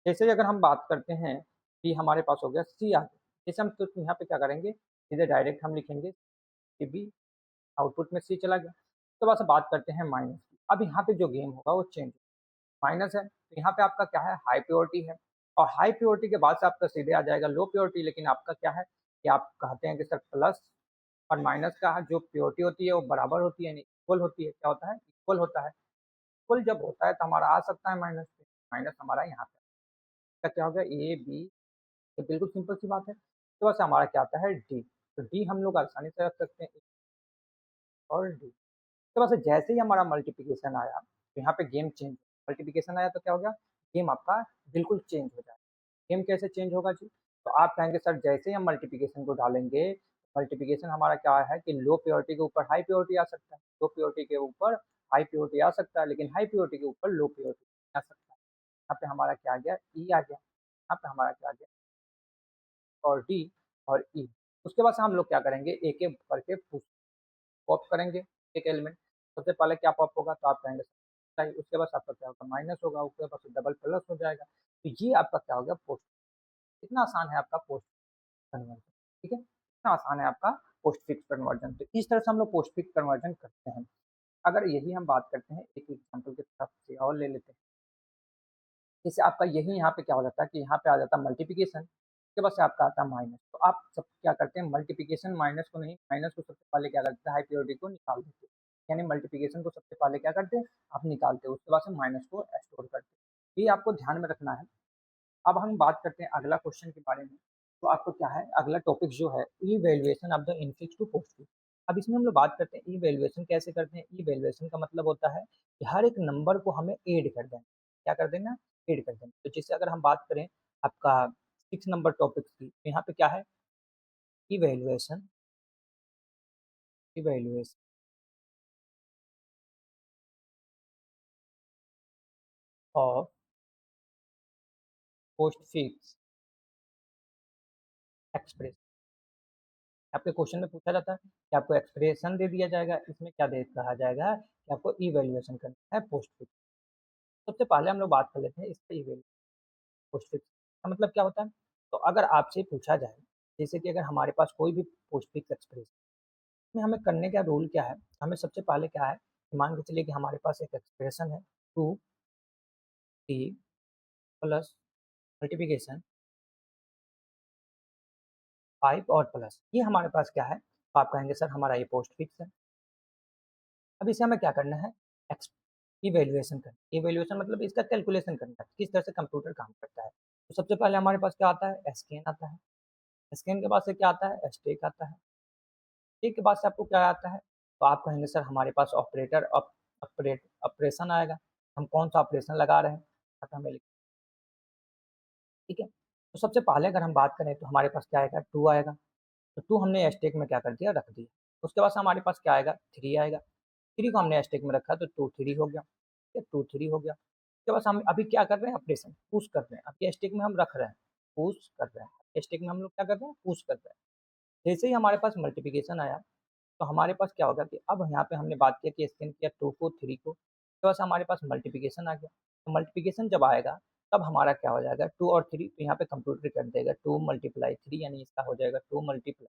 जैसे ही अगर हम बात करते हैं कि हमारे पास हो गया सी आ गया, जैसे हम तो यहाँ पे क्या करेंगे? सीधे डायरेक्ट हम लिखेंगे कि बी, आउटपुट में सी चला गया। तो बस बात करते हैं माइनस की। अब यहाँ पे जो गेम होगा वो चेंज, माइनस है तो यहाँ पे आपका क्या है? हाई प्योरिटी है, और हाई प्योरिटी के बाद से आपका सीधे आ जाएगा लो प्योरिटी। लेकिन आपका क्या है कि आप कहते हैं कि सर प्लस और माइनस का जो प्योरिटी होती है वो बराबर होती है, यानी इक्वल होती है। क्या होता है? इक्वल होता है। इक्वल जब होता है तो हमारा आ सकता है माइनस पे, माइनस हमारा यहाँ पे इसका क्या हो गया? A B. ये बिल्कुल सिंपल सी बात है। तो बस हमारा क्या आता है? डी। तो डी हम लोग आसानी से रख सकते हैं और डी। तो बस जैसे ही हमारा मल्टीप्लिकेशन आया तो यहाँ पे गेम चेंज। मल्टीप्लिकेशन आया तो क्या हो गया? गेम आपका बिल्कुल चेंज हो जाए। गेम कैसे चेंज होगा जी? तो आप कहेंगे सर जैसे ही हम मल्टीप्लिकेशन को डालेंगे, मल्टीप्लिकेशन हमारा क्या है कि लो प्योरिटी के ऊपर हाई प्योरिटी आ सकता है, लो प्योरिटी के ऊपर हाई प्योरिटी आ सकता है, लेकिन हाई प्योरिटी के ऊपर लो प्योरिटी आ सकता है। यहाँ पे हमारा क्या आ गया? ई आ गया। यहाँ पे हमारा क्या आ गया? और डी और ई। उसके बाद से हम लोग क्या करेंगे, एक-एक करके पॉप करेंगे एक एलिमेंट। सबसे पहले क्या पॉप होगा? तो आप कहेंगे सही, उसके बाद आपका क्या होगा? माइनस होगा, उसके बाद डबल प्लस हो जाएगा। तो ये आपका क्या हो गया? पोस्ट। इतना आसान है आपका पोस्ट कन्वर्जन, ठीक है? इतना आसान है आपका पोस्ट फिक्स कन्वर्जन। तो इस तरह से हम लोग पोस्ट फिक्स कन्वर्जन करते हैं। अगर यही हम बात करते हैं एक एग्जाम्पल की तरफ से और ले लेते हैं। जैसे आपका यही यहाँ पे क्या हो जाता है कि यहाँ पे आ जाता है मल्टीप्लिकेशन, उसके बाद से आपका आता है माइनस। तो आप सब क्या करते हैं, मल्टीप्लिकेशन माइनस को नहीं, माइनस को सबसे पहले क्या करते हैं, हाई प्योरिटी को निकाल देते हैं। यानी मल्टीप्लिकेशन को सबसे पहले क्या करते हैं, आप निकालते हैं, उसके बाद से माइनस को स्टोर करते हैं। ये आपको ध्यान में रखना है। अब हम बात करते हैं अगला क्वेश्चन के बारे में। तो आपको क्या है, अगला टॉपिक जो है evaluation of the infix to postfix. अब इसमें हम लोग बात करते हैं इवैल्यूएशन कैसे करते हैं। इवैल्यूएशन का मतलब होता है कि हर एक नंबर को हमें ऐड कर देना। क्या कर देना? ऐड कर देना। तो जैसे अगर हम बात करें आपका 6 नंबर टॉपिक की, तो यहाँ पे क्या है? Evaluation, evaluation of postfix express. आपके क्वेश्चन में पूछा जाता है कि आपको एक्सप्रेशन दे दिया जाएगा, इसमें क्या दे कहा जाएगा कि आपको इवैल्यूएशन करना है पोस्टफिक्स। सबसे पहले हम लोग बात कर लेते हैं इसका इवैल्यूएशन पोस्टफिक्स का मतलब क्या होता है। तो अगर आपसे पूछा जाए, जैसे कि अगर हमारे पास कोई भी पोस्टफिक्स एक्सप्रेशन में हमें करने का रूल क्या है, हमें सबसे पहले क्या है कि मान के चलिए कि हमारे पास एक एक्सप्रेशन है 2t प्लस मल्टीप्लिकेशन 5 और प्लस, ये हमारे पास क्या है, तो आप कहेंगे सर हमारा ये पोस्टफिक्स है। अब इसे हमें क्या करना है, एक्स इवैल्यूएशन करना। इवैल्यूएशन मतलब इसका कैलकुलेशन करना है, किस तरह से कंप्यूटर काम करता है। तो सबसे पहले हमारे पास क्या आता है, एसकेन आता है। एसकेन के बाद से क्या आता है, एस्टेक आता है। ठीक के बाद से आपको क्या आता है, तो आप कहेंगे सर हमारे पास ऑपरेटर ऑपरेशन आएगा। हम कौन सा ऑपरेशन लगा रहे हैं, यहाँ पे हमें ठीक है। तो सबसे पहले अगर हम बात करें तो हमारे पास क्या आएगा, 2 आएगा। तो 2 हमने एस्टेक में क्या कर दिया, रख दिया। उसके बाद से हमारे पास क्या आएगा, 3 आएगा। 3 को हमने एस्टेक में रखा तो 2 3 हो गया, ठीक है, 2 3 हो गया। उसके बाद हम अभी क्या कर रहे हैं, ऑपरेशन पुश कर रहे हैं। अभी एस्टेक में हम रख रहे हैं, पुश कर रहे हैं। एस्टेक में हम लोग क्या कर रहे हैं, पुश कर रहे हैं। जैसे ही हमारे पास मल्टीप्लिकेशन आया, तो हमारे पास क्या होगा कि अब यहाँ पे हमने बात किया कि स्कैन किया 2 को 3 को, तो बस हमारे पास मल्टीप्लिकेशन आ गया। तो मल्टीप्लिकेशन जब आएगा तब हमारा क्या हो जाएगा, 2 और 3, तो यहाँ पे कंप्यूटर कर देगा 2 मल्टीप्लाई 3, यानी इसका हो जाएगा 2 मल्टीप्लाई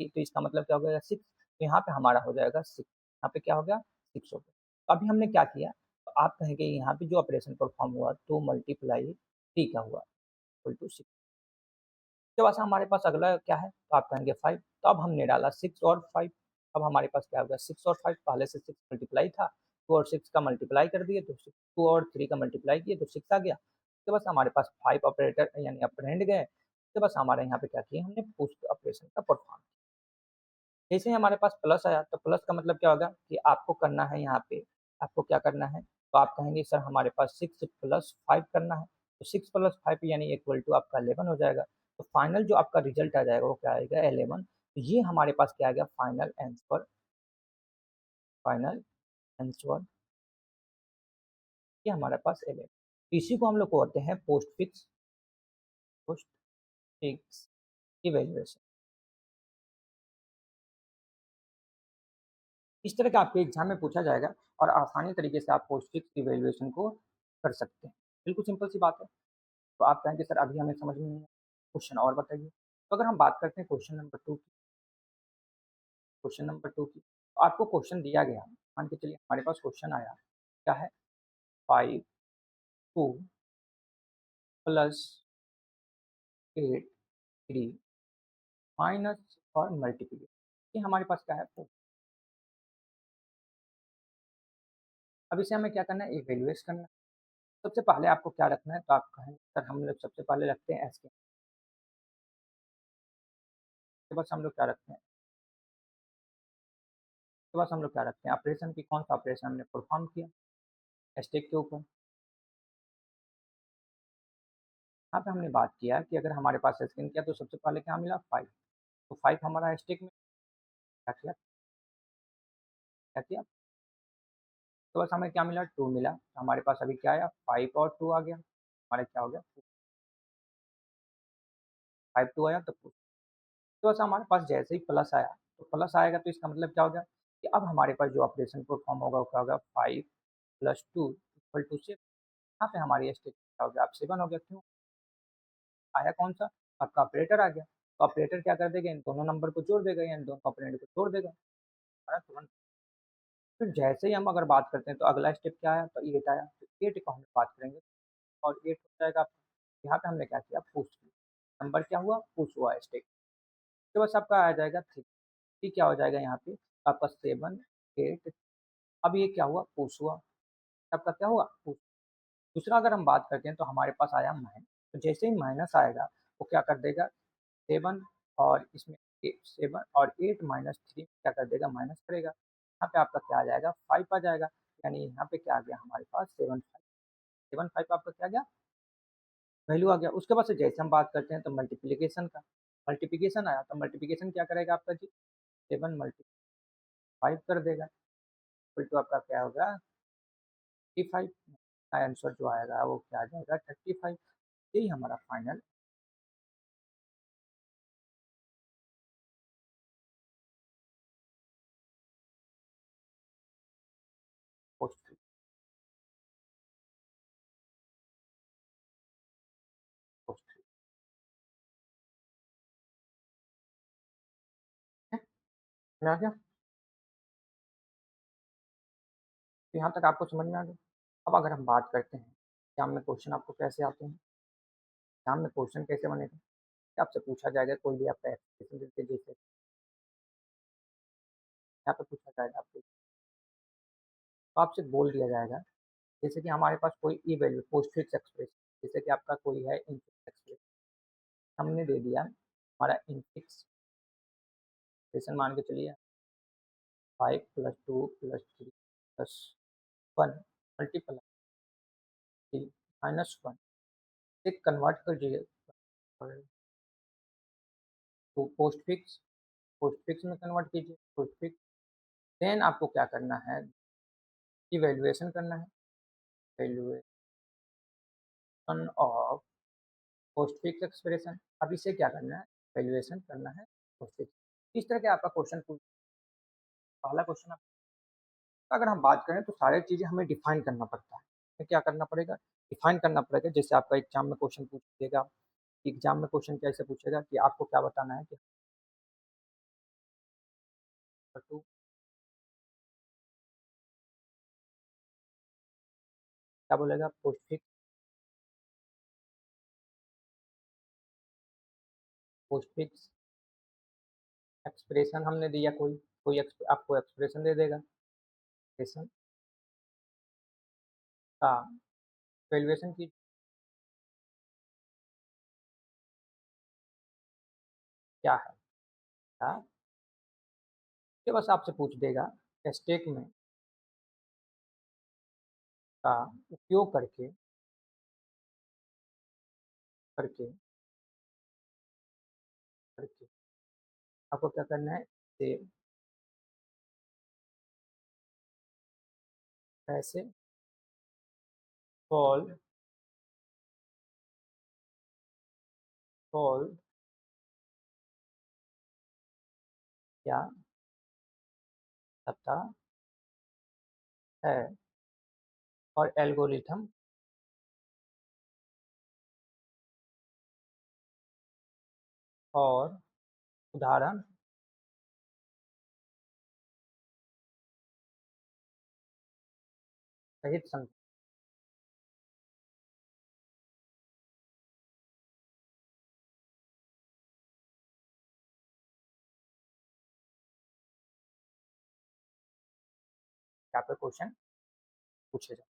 3, तो इसका मतलब क्या हो गया 6। तो यहाँ पे हमारा हो जाएगा 6, यहाँ पे क्या हो गया 6 हो गया। तो अभी हमने क्या किया, तो आप कहेंगे यहाँ पे जो ऑपरेशन परफॉर्म हुआ 2 मल्टीप्लाई 3 का हुआ इक्वल टू 6। उसके बाद से हमारे पास अगला क्या है, तो आप कहेंगे 5। तो अब हमने डाला 6 और 5। अब हमारे पास क्या होगा, 6 और 5, पहले से 6 मल्टीप्लाई था, 2 और 6 का मल्टीप्लाई कर दिए तो 2 और 3 का मल्टीप्लाई किए तो 6 आ गया। उसके बाद हमारे पास 5 ऑपरेटर यानी ऑपरेंड गए। उसके बाद हमारे यहाँ पे क्या किया, हमने पुश ऑपरेशन का परफॉर्म। जैसे ही हमारे पास प्लस आया, तो प्लस का मतलब क्या होगा कि आपको करना है यहाँ पे, आपको क्या करना है, तो आप कहेंगे सर हमारे पास 6 प्लस 5 करना है। तो 6 प्लस 5 यानी इक्वल टू आपका 11 हो जाएगा। तो फाइनल जो आपका रिजल्ट आ जाएगा वो क्या आएगा, 11। तो ये हमारे पास क्या आ गया, फाइनल आंसर, फाइनल आंसर ये हमारे पास 11। इसी को हम लोग को होते हैं पोस्ट फिक्स इवेल्युएशन। इस तरह का आपके एग्जाम में पूछा जाएगा और आसानी तरीके से आप पोस्ट फिक्स इवेल्युएशन को कर सकते हैं। बिल्कुल सिंपल सी बात है। तो आप कहेंगे सर अभी हमें समझ में नहीं आया, क्वेश्चन और बताइए। तो अगर हम बात करते हैं क्वेश्चन नंबर 2 की, क्वेश्चन नंबर 2 की, तो आपको क्वेश्चन दिया गया, मान के चलिए हमारे पास क्वेश्चन आया, क्या है, 5 2 प्लस 8 3 माइनस और मल्टीप्लिकेशन, ये हमारे पास क्या है, 4। अब इसे हमें क्या करना है, इवेल्युएट करना है। सबसे पहले आपको क्या रखना है, तो आप कहें सर हम लोग सबसे पहले रखते हैं एस के, उसके बाद हम लोग क्या रखते हैं, उसके बाद हम लोग क्या रखते हैं, ऑपरेशन की कौन सा ऑपरेशन हमने परफॉर्म किया एस्टेक के ऊपर। यहाँ पे हमने बात किया कि अगर हमारे पास स्कैन किया तो सबसे पहले क्या मिला 5, तो 5 हमारा स्टैक में क्या किया, क्या किया? तो बस हमें क्या मिला 2 मिला, तो हमारे पास अभी क्या आया 5 और 2 आ गया, हमारा क्या हो गया 5 2 आया तो बस हमारे पास जैसे ही प्लस आया, तो प्लस आएगा तो इसका मतलब क्या हो गया कि अब हमारे पास जो ऑपरेशन परफॉर्म होगा वो क्या होगा 5 + 2 = 7। यहाँ पे हमारी स्टेट क्या हो गया, अब 7 हो गया, क्यों आया, कौन सा आपका ऑपरेटर आ गया, तो ऑपरेटर क्या कर देगा, इन दोनों नंबर को जोड़ देगा या इन दोनों ऑपरेंड को जोड़ देगा, है ना, तुरंत। फिर जैसे ही हम अगर बात करते हैं तो अगला स्टेप क्या आया, तो 8 आया, तो 8 का हम बात करेंगे और 8 हो जाएगा आपका। यहाँ पे हमने क्या किया, पुश किया, नंबर क्या हुआ, पुश हुआ स्टेक, तो बस आपका आ जाएगा 3, ठीक क्या हो जाएगा यहाँ पे आपका 7 8। अब ये क्या हुआ, पुश हुआ, आपका क्या हुआ पुश। दूसरा अगर हम बात करते हैं तो हमारे पास आया माइनस, तो जैसे ही माइनस आएगा वो क्या कर देगा 7 और इसमें 7 और 8 माइनस 3 क्या कर देगा, माइनस करेगा, यहाँ पे आपका क्या आ जाएगा 5 आ जाएगा, यानी यहाँ पे क्या आ गया हमारे पास 7 5 आपका क्या आ गया, वैल्यू आ गया। उसके बाद से जैसे हम बात करते हैं तो मल्टीप्लिकेशन का, मल्टीप्लिकेशन आया तो मल्टीप्लिकेशन क्या करेगा आपका जी, 7 × 5 कर देगा, इक्वल टू आपका क्या होगा 35, आंसर जो आएगा वो क्या आ जाएगा 35। यही हमारा फाइनल पोस्ट पोस्ट में आ गया, तो यहाँ तक आपको समझ में आ गया। अब अगर हम बात करते हैं एग्जाम में क्वेश्चन आपको कैसे आते हैं, एग्जाम में क्वेश्चन कैसे बनेगा, कि आपसे पूछा जाएगा कोई भी आपका एप्लीकेशन देते जैसे यहाँ पे पूछा जाएगा आपको, तो आपसे बोल दिया जाएगा जैसे कि हमारे पास कोई ई वैल्यू पोस्ट फिक्स एक्सप्रेशन, जैसे कि आपका कोई है इनफिक्स एक्सप्रेशन, हमने दे दिया हमारा इनफिक्स एक्सप्रेशन, मान के चलिए 5 + 2 + 3 + 1 मल्टीप्लाई -1 से कन्वर्ट कर दीजिए तो पोस्ट फिक्स में कन्वर्ट कीजिए, पोस्ट फिक्स, देन आपको क्या करना है, इवैल्यूएशन करना है, valuation of post fix expression. अब इसे क्या करना है, वैल्यूएशन करना है पोस्ट फिक्स। इस तरह का आपका क्वेश्चन पूछ, पहला क्वेश्चन अगर हम बात करें तो सारी चीज़ें हमें डिफाइन करना पड़ता है, हमें क्या करना पड़ेगा, डिफाइन करना पड़ेगा। जैसे आपका एग्जाम में क्वेश्चन पूछेगा, एग्जाम में क्वेश्चन कैसे पूछेगा कि आपको क्या बताना है कि टू क्या बोलेगा, पोस्ट फिक्स एक्सप्रेशन हमने दिया, आपको एक्सप्रेशन दे देगा, एक्सप्रेशन का वैल्यूएशन की क्या है, क्या ये बस आपसे पूछ देगा स्टेक में का उपयोग करके करके करके आपको क्या करना है, से कैसे सॉल्व सॉल्व क्या पता है, और एल्गोरिथम और उदाहरण सहित यहाँ पे क्वेश्चन पूछे जाए,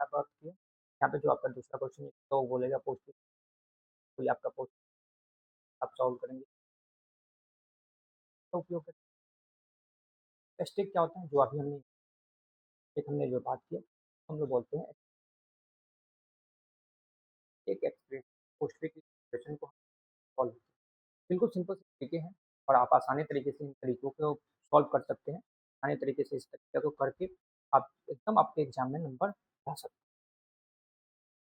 क्या बात की है? यहाँ पे जो आपका दूसरा क्वेश्चन है तो वो बोलेगा पोस्ट, कोई आपका पोस्ट आप सॉल्व करेंगे, तो उपयोग करें स्टेक क्या होता है, जो अभी हमने एक हमने जो बात की हम लोग बोलते हैं एक एक्सप्रेस, पोस्टफिक्स इक्वेशन को सॉल्व किया। बिल्कुल सिंपल से तरीके हैं और आप आसानी तरीके से इन तरीकों को सॉल्व कर सकते हैं। आसानी तरीके से इस तरीके को करके आप एकदम आपके एग्ज़ाम में नंबर ला सकते हैं।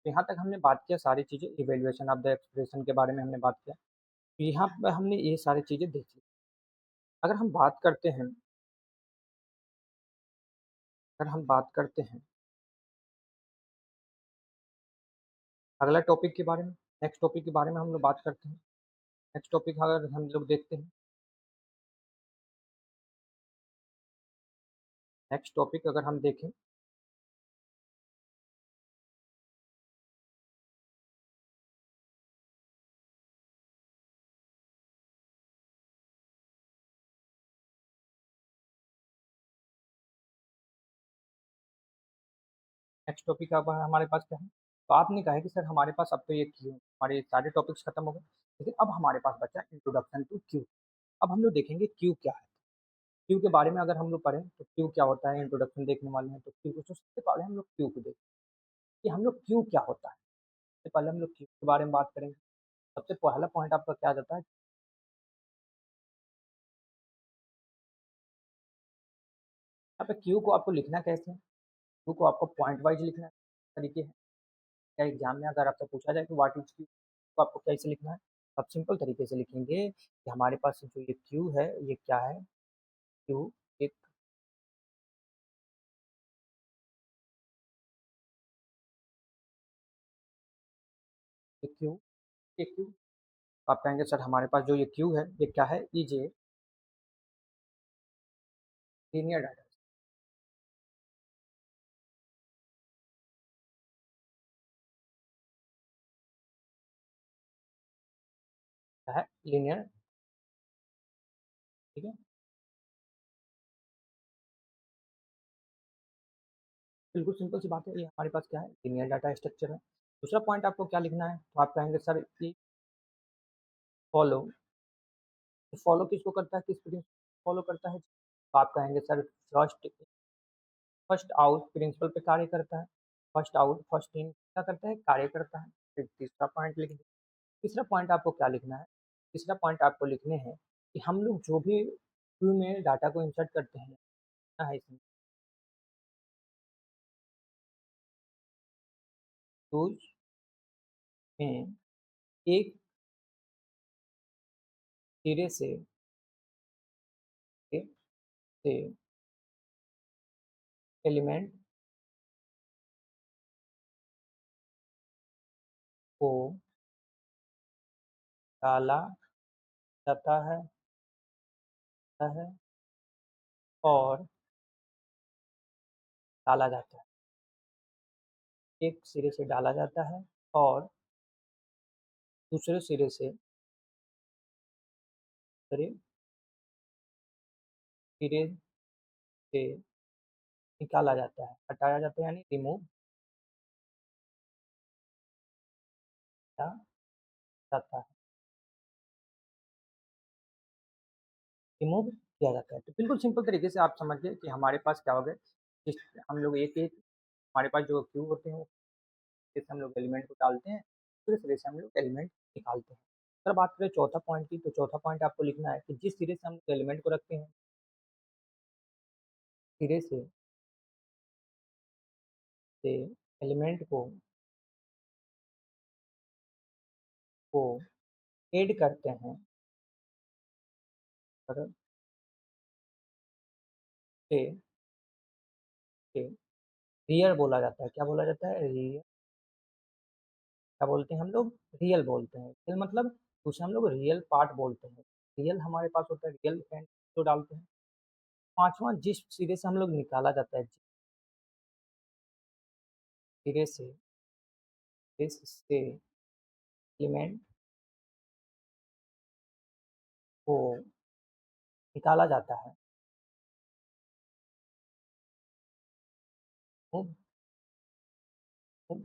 तो यहाँ तक हमने बात किया सारी चीज़ें इवैल्यूएशन ऑफ द एक्सप्रेशन के बारे में हमने बात किया। तो यहाँ पे हमने ये सारी चीज़ें देख ली। अगर हम बात करते हैं अगर हम बात करते हैं अगला टॉपिक के बारे में, नेक्स्ट टॉपिक के बारे में हम लोग बात करते हैं। नेक्स्ट टॉपिक अगर हम लोग देखते हैं, नेक्स्ट टॉपिक अगर हम देखें नेक्स्ट टॉपिक अब हमारे पास क्या है? तो आपने कहा है कि सर हमारे पास अब तो ये क्यू हमारे सारे टॉपिक्स खत्म हो गए, लेकिन अब हमारे पास बचा इंट्रोडक्शन टू क्यू। अब हम लोग देखेंगे क्यू क्या है। क्यू के बारे में अगर हम लोग पढ़ें तो क्यू क्या होता है, इंट्रोडक्शन देखने वाले हैं तो क्यू को, तो सबसे पहले हम लोग क्यू को देखें कि हम लोग क्यू क्या होता है। सबसे पहले हम लोग क्यू के बारे में बात करेंगे। सबसे पहला पॉइंट आपका क्या आ जाता है? यहाँ पे क्यू को आपको लिखना कैसे है? क्यू को आपको पॉइंट वाइज लिखना है, तरीके हैं। क्या एग्जाम में अगर आपसे पूछा जाए कि व्हाट इज क्यू, तो आपको कैसे लिखना है? आप सिंपल तरीके से लिखेंगे कि हमारे पास जो ये क्यू है ये क्या है। क्यू एक क्यू एक क्यू। आप कहेंगे सर हमारे पास जो ये क्यू है ये क्या है? इज लीनियर डाटा है, लीनियर। ठीक है, बिल्कुल सिंपल सी बात है, ये हमारे पास क्या है? लीनियर डाटा स्ट्रक्चर है। दूसरा पॉइंट आपको क्या लिखना है? तो आप कहेंगे सर कि फॉलो। फॉलो किसको करता है, किस प्रिंसिपल फॉलो करता है? तो आप कहेंगे sir first first out principle पे कार्य करता है। फर्स्ट आउट फर्स्ट इन क्या करता है? कार्य करता है। फिर तीसरा पॉइंट लिख दीजिए। तीसरा पॉइंट आपको क्या लिखना है? तीसरा पॉइंट आपको लिखने हैं कि हम लोग जो भी क्यू में डाटा को इंसर्ट करते हैं क्या है इसमें, तो में एक सिरे से एलिमेंट को डाला जाता है और डाला जाता है। एक सिरे से डाला जाता है और दूसरे सिरे सिरे से निकाला जाता है, हटाया जाता है यानी रिमूव किया जाता है। रिमूव किया जाता है। तो बिल्कुल सिंपल तरीके से आप समझिए कि हमारे पास क्या हो गया, जिस हम लोग एक-एक हमारे पास जो क्यू होते हैं, जैसे हम लोग एलिमेंट को डालते हैं, फिर सिरे से हम लोग एलिमेंट निकालते हैं। अगर बात करें चौथा पॉइंट की, तो चौथा पॉइंट आपको लिखना है कि जिस सिरे से हम लोग एलिमेंट को रखते हैं, सिरे से एलिमेंट को ऐड करते हैं और से से रियल बोला जाता है। क्या बोला जाता है? रियल। क्या बोलते हैं हम लोग? रियल बोलते हैं। रियल मतलब उसे हम लोग रियल पार्ट बोलते हैं। रियल हमारे पास होता है, रियल एंड जो डालते हैं। पाँचवाँ जिस सिरे से हम लोग निकाला जाता है, जिस सिरे से जिससे एलिमेंट को निकाला जाता है, वो वो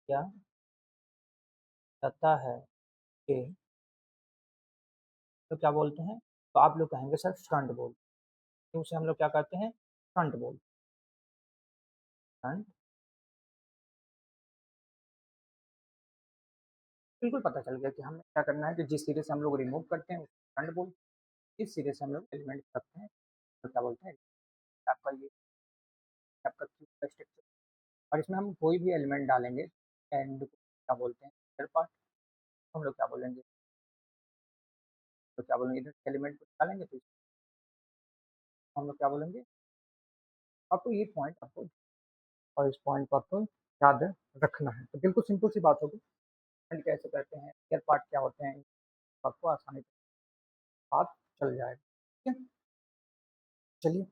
क्या जाता है कि तो क्या बोलते हैं? तो आप लोग कहेंगे सर फ्रंट बोल। तो उसे हम लोग क्या कहते हैं? फ्रंट बोल। फ्रंट बिल्कुल पता चल गया कि हमें क्या करना है कि जिस सिरे से हम लोग रिमूव करते हैं उसको फ्रंट बोलते हैं, जिस सिरे से हम लोग एलिमेंट रखते हैं तो क्या बोलते हैं, आपका ये आपका क्यूब का स्ट्रक्चर। और इसमें हम कोई भी एलिमेंट डालेंगे एंड क्या बोलते हैं इधर पार्ट, हम लोग क्या बोलेंगे, तो क्या बोलेंगे इधर एलिमेंट को डालेंगे तो हम लोग क्या बोलेंगे। आपको ये पॉइंट आपको और इस पॉइंट को आपको याद रखना है। तो बिल्कुल सिंपल सी बात होगी, एंड कैसे करते हैं, एयर पार्ट क्या होते हैं, आपको आसानी से बात चल जाएगा। ठीक है, चलिए